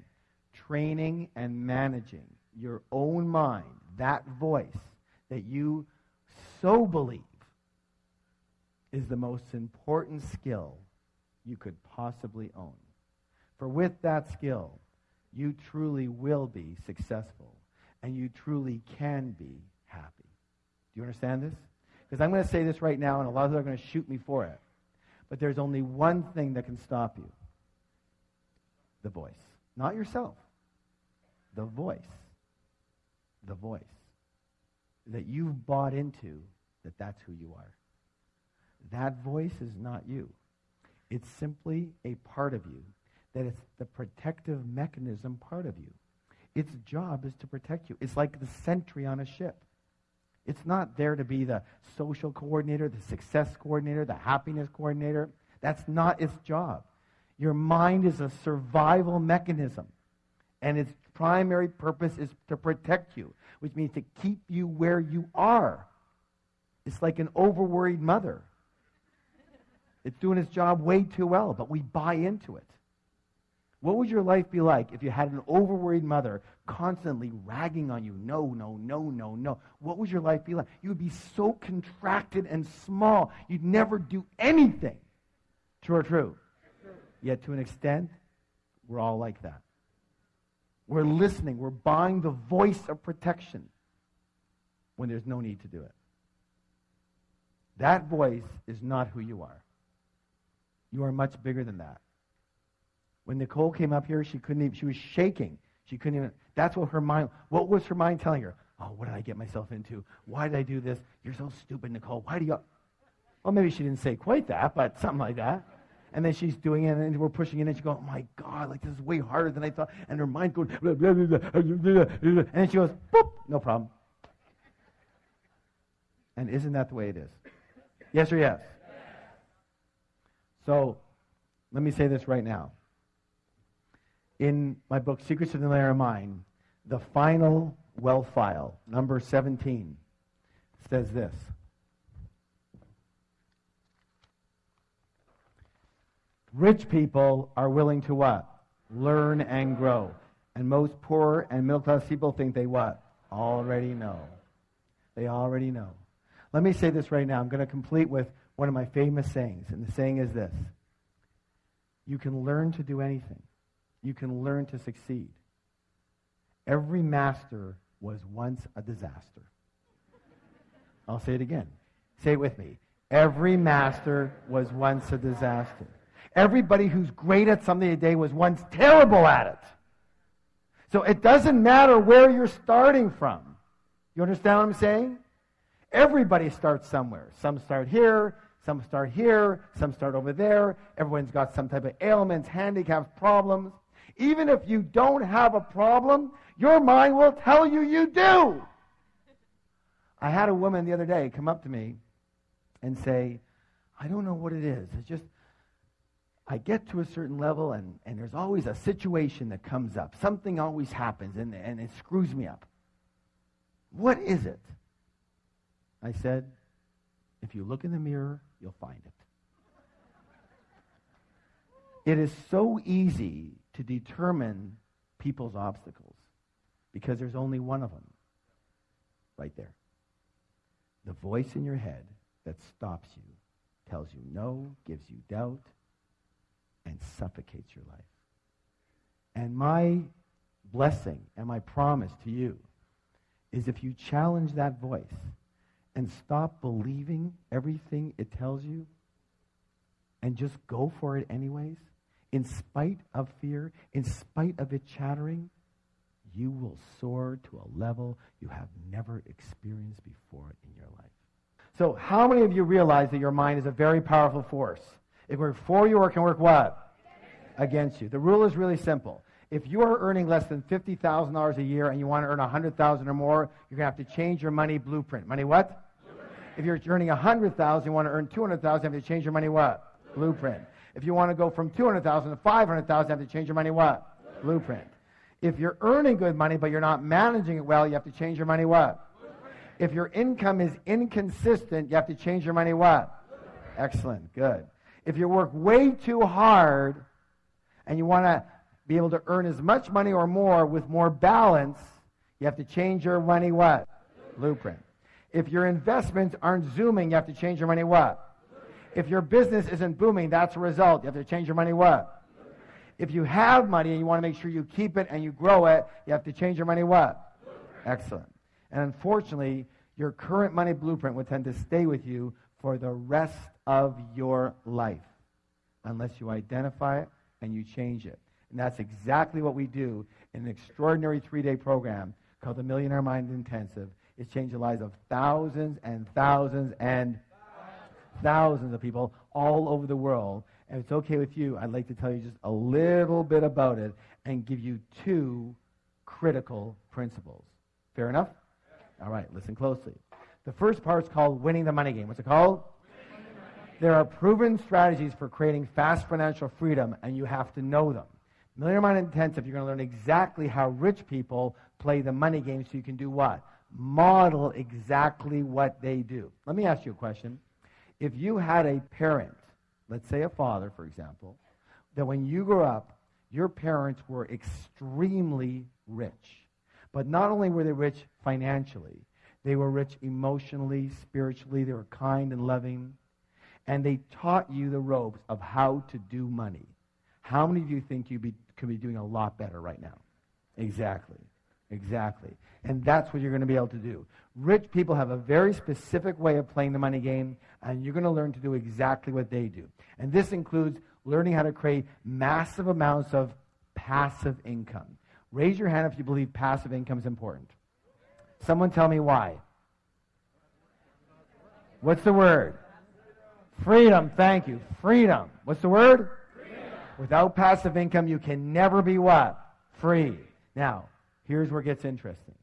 Training and managing your own mind, that voice that you so believe, is the most important skill you could possibly own. For with that skill, you truly will be successful. And you truly can be happy. Do you understand this? Because I'm going to say this right now, and a lot of you are going to shoot me for it. But there's only one thing that can stop you. The voice. Not yourself. The voice. The voice. That you've bought into that that's who you are. That voice is not you. It's simply a part of you. That it's the protective mechanism part of you. Its job is to protect you. It's like the sentry on a ship. It's not there to be the social coordinator, the success coordinator, the happiness coordinator. That's not its job. Your mind is a survival mechanism, and its primary purpose is to protect you, which means to keep you where you are. It's like an over-worried mother. It's doing its job way too well, but we buy into it. What would your life be like if you had an overworried mother constantly ragging on you? No, no, no, no, no. What would your life be like? You would be so contracted and small, you'd never do anything. True or true? Yet to an extent, we're all like that. We're listening. We're buying the voice of protection when there's no need to do it. That voice is not who you are. You are much bigger than that. When Nicole came up here, she was shaking. She couldn't even, that's what what was her mind telling her? Oh, what did I get myself into? Why did I do this? You're so stupid, Nicole. Why do you? Well, maybe she didn't say quite that, but something like that. And then she's doing it, and we're pushing it, and she goes, oh my God, like this is way harder than I thought. And her mind goes, blah, blah, blah, blah, blah, blah. And then she goes, boop, no problem. And isn't that the way it is? Yes or yes? So, let me say this right now. In my book, Secrets of the Millionaire Mind, the final wealth file, number 17, says this. Rich people are willing to what? Learn and grow. And most poor and middle-class people think they what? Already know. They already know. Let me say this right now. I'm going to complete with one of my famous sayings. And the saying is this. You can learn to do anything. You can learn to succeed. Every master was once a disaster. I'll say it again. Say it with me. Every master was once a disaster. Everybody who's great at something today was once terrible at it. So it doesn't matter where you're starting from. You understand what I'm saying? Everybody starts somewhere. Some start here, Some start here, some start over there. Everyone's got some type of ailments, handicaps, problems. Even if you don't have a problem, your mind will tell you you do. I had a woman the other day come up to me and say, I don't know what it is. It's just, I get to a certain level and there's always a situation that comes up. Something always happens and it screws me up. What is it? I said, if you look in the mirror, you'll find it. It is so easy to determine people's obstacles because there's only one of them right there. The voice in your head that stops you, tells you no, gives you doubt, and suffocates your life. And my blessing and my promise to you is if you challenge that voice and stop believing everything it tells you and just go for it anyways, in spite of fear, in spite of it chattering, you will soar to a level you have never experienced before in your life. So how many of you realize that your mind is a very powerful force? It can work for you or it can work what? Against you. The rule is really simple. If you are earning less than $50,000 a year and you want to earn $100,000 or more, you're going to have to change your money blueprint. Money what? Blueprint. If you're earning $100,000, you want to earn $200,000, you have to change your money what? Blueprint. If you want to go from $200,000 to $500,000, you have to change your money what? Blueprint. If you're earning good money but you're not managing it well, you have to change your money what? If your income is inconsistent, you have to change your money what? Excellent, good. If you work way too hard and you want to be able to earn as much money or more with more balance, you have to change your money what? Blueprint. If your investments aren't zooming, you have to change your money what? If your business isn't booming, that's a result. You have to change your money what? If you have money and you want to make sure you keep it and you grow it, you have to change your money what? Excellent. And unfortunately, your current money blueprint would tend to stay with you for the rest of your life unless you identify it and you change it. And that's exactly what we do in an extraordinary 3-day program called the Millionaire Mind Intensive. It's changed the lives of thousands and thousands and thousands of people all over the world. And if it's okay with you, I'd like to tell you just a little bit about it and give you 2 critical principles. Fair enough? All right, listen closely. The first part is called winning the money game. What's it called? There are proven strategies for creating fast financial freedom, and you have to know them. Millionaire Mind Intensive, you're going to learn exactly how rich people play the money game so you can do what? Model exactly what they do. Let me ask you a question. If you had a parent, let's say a father, for example, that when you grew up, your parents were extremely rich. But not only were they rich financially, they were rich emotionally, spiritually, they were kind and loving, and they taught you the ropes of how to do money. How many of you think you could be doing a lot better right now? Exactly. Exactly. And that's what you're going to be able to do. Rich people have a very specific way of playing the money game, and you're going to learn to do exactly what they do. And this includes learning how to create massive amounts of passive income. Raise your hand if you believe passive income is important. Someone tell me why. What's the word? Freedom. Thank you. Freedom. What's the word? Freedom. Without passive income, you can never be what? Free. Now, here's where it gets interesting.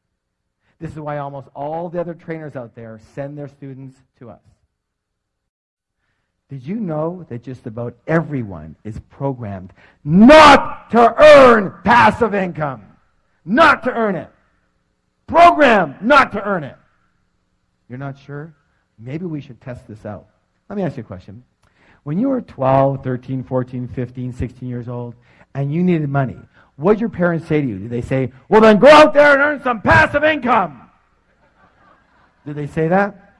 This is why almost all the other trainers out there send their students to us. Did you know that just about everyone is programmed not to earn passive income? Not to earn it. Programmed not to earn it. You're not sure? Maybe we should test this out. Let me ask you a question. When you were 12, 13, 14, 15, 16 years old, and you needed money, what did your parents say to you? Did they say, well, then go out there and earn some passive income? Did they say that?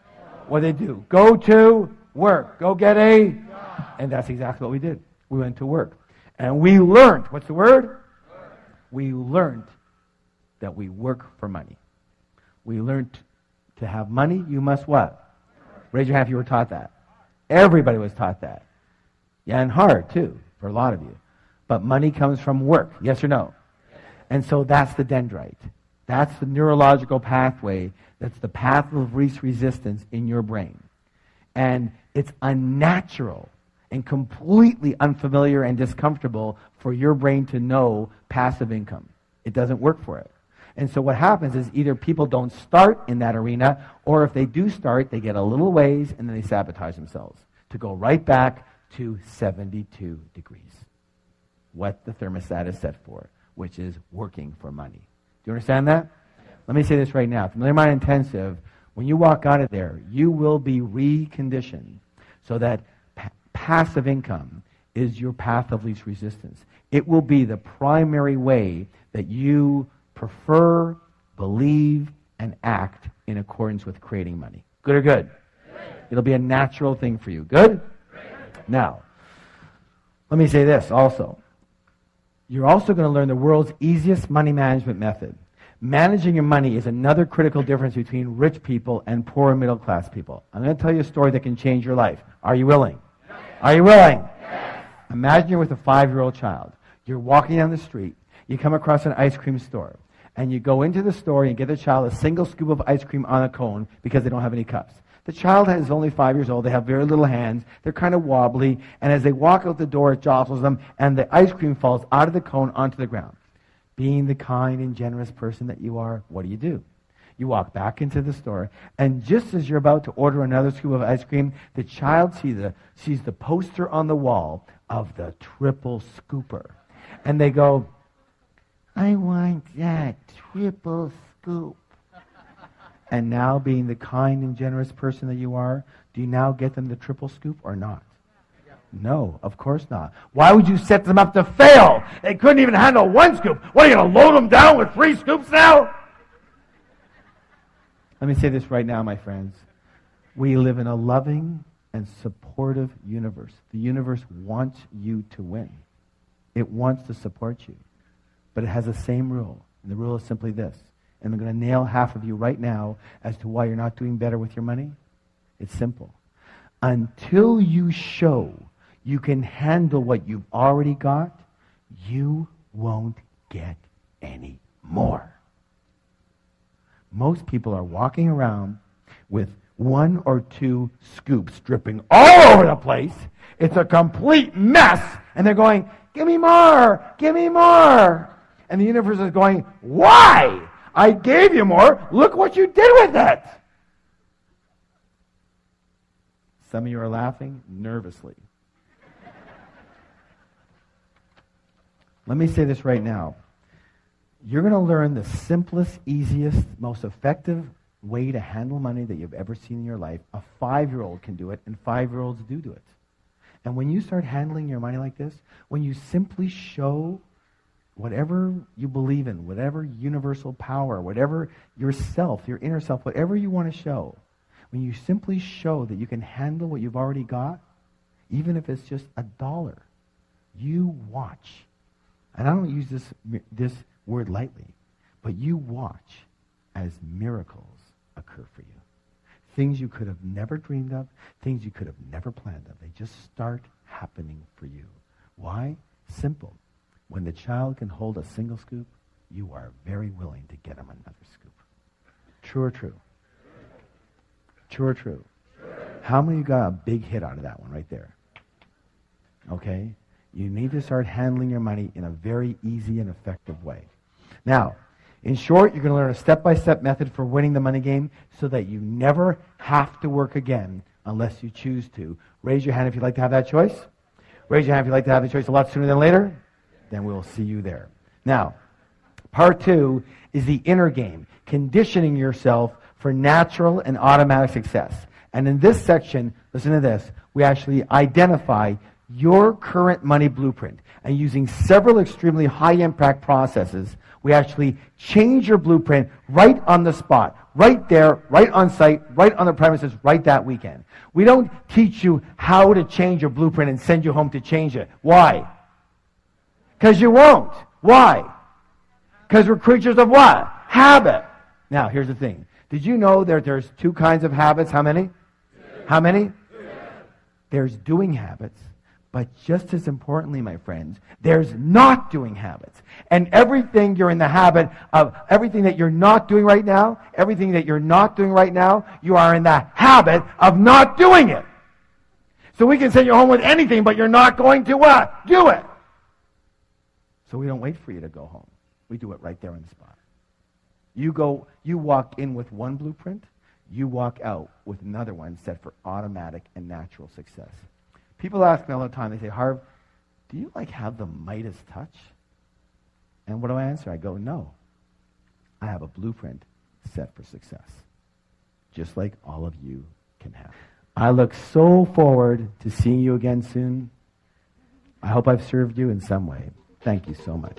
What did they do? Go to work. Go get a... And that's exactly what we did. We went to work. And we learned. What's the word? We learned that we work for money. We learned to have money, you must what? Raise your hand if you were taught that. Everybody was taught that. Yeah, and hard, too, for a lot of you. But money comes from work, yes or no? And so that's the dendrite. That's the neurological pathway. That's the path of least resistance in your brain. And It's unnatural and completely unfamiliar and discomfortable for your brain to know passive income. It doesn't work for it. And so what happens is either people don't start in that arena, or if they do start, they get a little ways and then they sabotage themselves to go right back to 72 degrees. What the thermostat is set for, which is working for money. Do you understand that? Let me say this right now. Familiar Mind Intensive, when you walk out of there, you will be reconditioned so that passive income is your path of least resistance. It will be the primary way that you prefer, believe, and act in accordance with creating money. Good or good? Good. It'll be a natural thing for you. Good? Good. Now, let me say this also. You're also going to learn the world's easiest money management method. Managing your money is another critical difference between rich people and poor and middle class people. I'm going to tell you a story that can change your life. Are you willing? Yes. Are you willing? Yes. Imagine you're with a 5-year-old child. You're walking down the street. You come across an ice cream store. And you go into the store and get the child a single scoop of ice cream on a cone because they don't have any cups. The child is only 5 years old. They have very little hands. They're kind of wobbly. And as they walk out the door, it jostles them, and the ice cream falls out of the cone onto the ground. Being the kind and generous person that you are, what do? You walk back into the store, and just as you're about to order another scoop of ice cream, the child sees the poster on the wall of the triple scooper. And they go, I want that triple scoop. And now, being the kind and generous person that you are, do you now get them the triple scoop or not? No, of course not. Why would you set them up to fail? They couldn't even handle one scoop. What, are you going to load them down with 3 scoops now? Let me say this right now, my friends. We live in a loving and supportive universe. The universe wants you to win. It wants to support you. But it has the same rule. And the rule is simply this. And I'm going to nail half of you right now as to why you're not doing better with your money. It's simple. Until you show you can handle what you've already got, you won't get any more. Most people are walking around with 1 or 2 scoops dripping all over the place. It's a complete mess. And they're going, give me more, give me more. And the universe is going, why? I gave you more. Look what you did with it. Some of you are laughing nervously. Let me say this right now. You're going to learn the simplest, easiest, most effective way to handle money that you've ever seen in your life. A 5-year-old can do it, and 5-year-olds do it. And when you start handling your money like this, when you simply show whatever you believe in, whatever universal power, whatever yourself, your inner self, whatever you want to show, when you simply show that you can handle what you've already got, even if it's just $1, you watch. And I don't use this word lightly, but you watch as miracles occur for you. Things you could have never dreamed of, things you could have never planned of. They just start happening for you. Why? Simple. When the child can hold a single scoop, you are very willing to get him another scoop. True or true? True or true? How many of you got a big hit out of that one right there? Okay? You need to start handling your money in a very easy and effective way. Now, in short, you're going to learn a step-by-step method for winning the money game so that you never have to work again unless you choose to. Raise your hand if you'd like to have that choice. Raise your hand if you'd like to have the choice a lot sooner than later. Then we'll see you there. Now, part 2 is the inner game, conditioning yourself for natural and automatic success. And in this section, listen to this, we actually identify your current money blueprint. And using several extremely high-impact processes, we actually change your blueprint right on the spot, right there, right on site, right on the premises, right that weekend. We don't teach you how to change your blueprint and send you home to change it. Why? Because you won't. Why? Because we're creatures of what? Habit. Now, here's the thing. Did you know that there's 2 kinds of habits? How many? 2. How many? 2. There's doing habits, but just as importantly, my friends, there's not doing habits. And everything you're in the habit of, everything that you're not doing right now, you are in the habit of not doing it. So we can send you home with anything, but you're not going to what? Do it. So we don't wait for you to go home. We do it right there on the spot. You walk in with one blueprint, you walk out with another one set for automatic and natural success. People ask me all the time, they say, Harv, do you have the Midas touch? And what do I answer? I go, no. I have a blueprint set for success, just like all of you can have. I look so forward to seeing you again soon. I hope I've served you in some way. Thank you so much.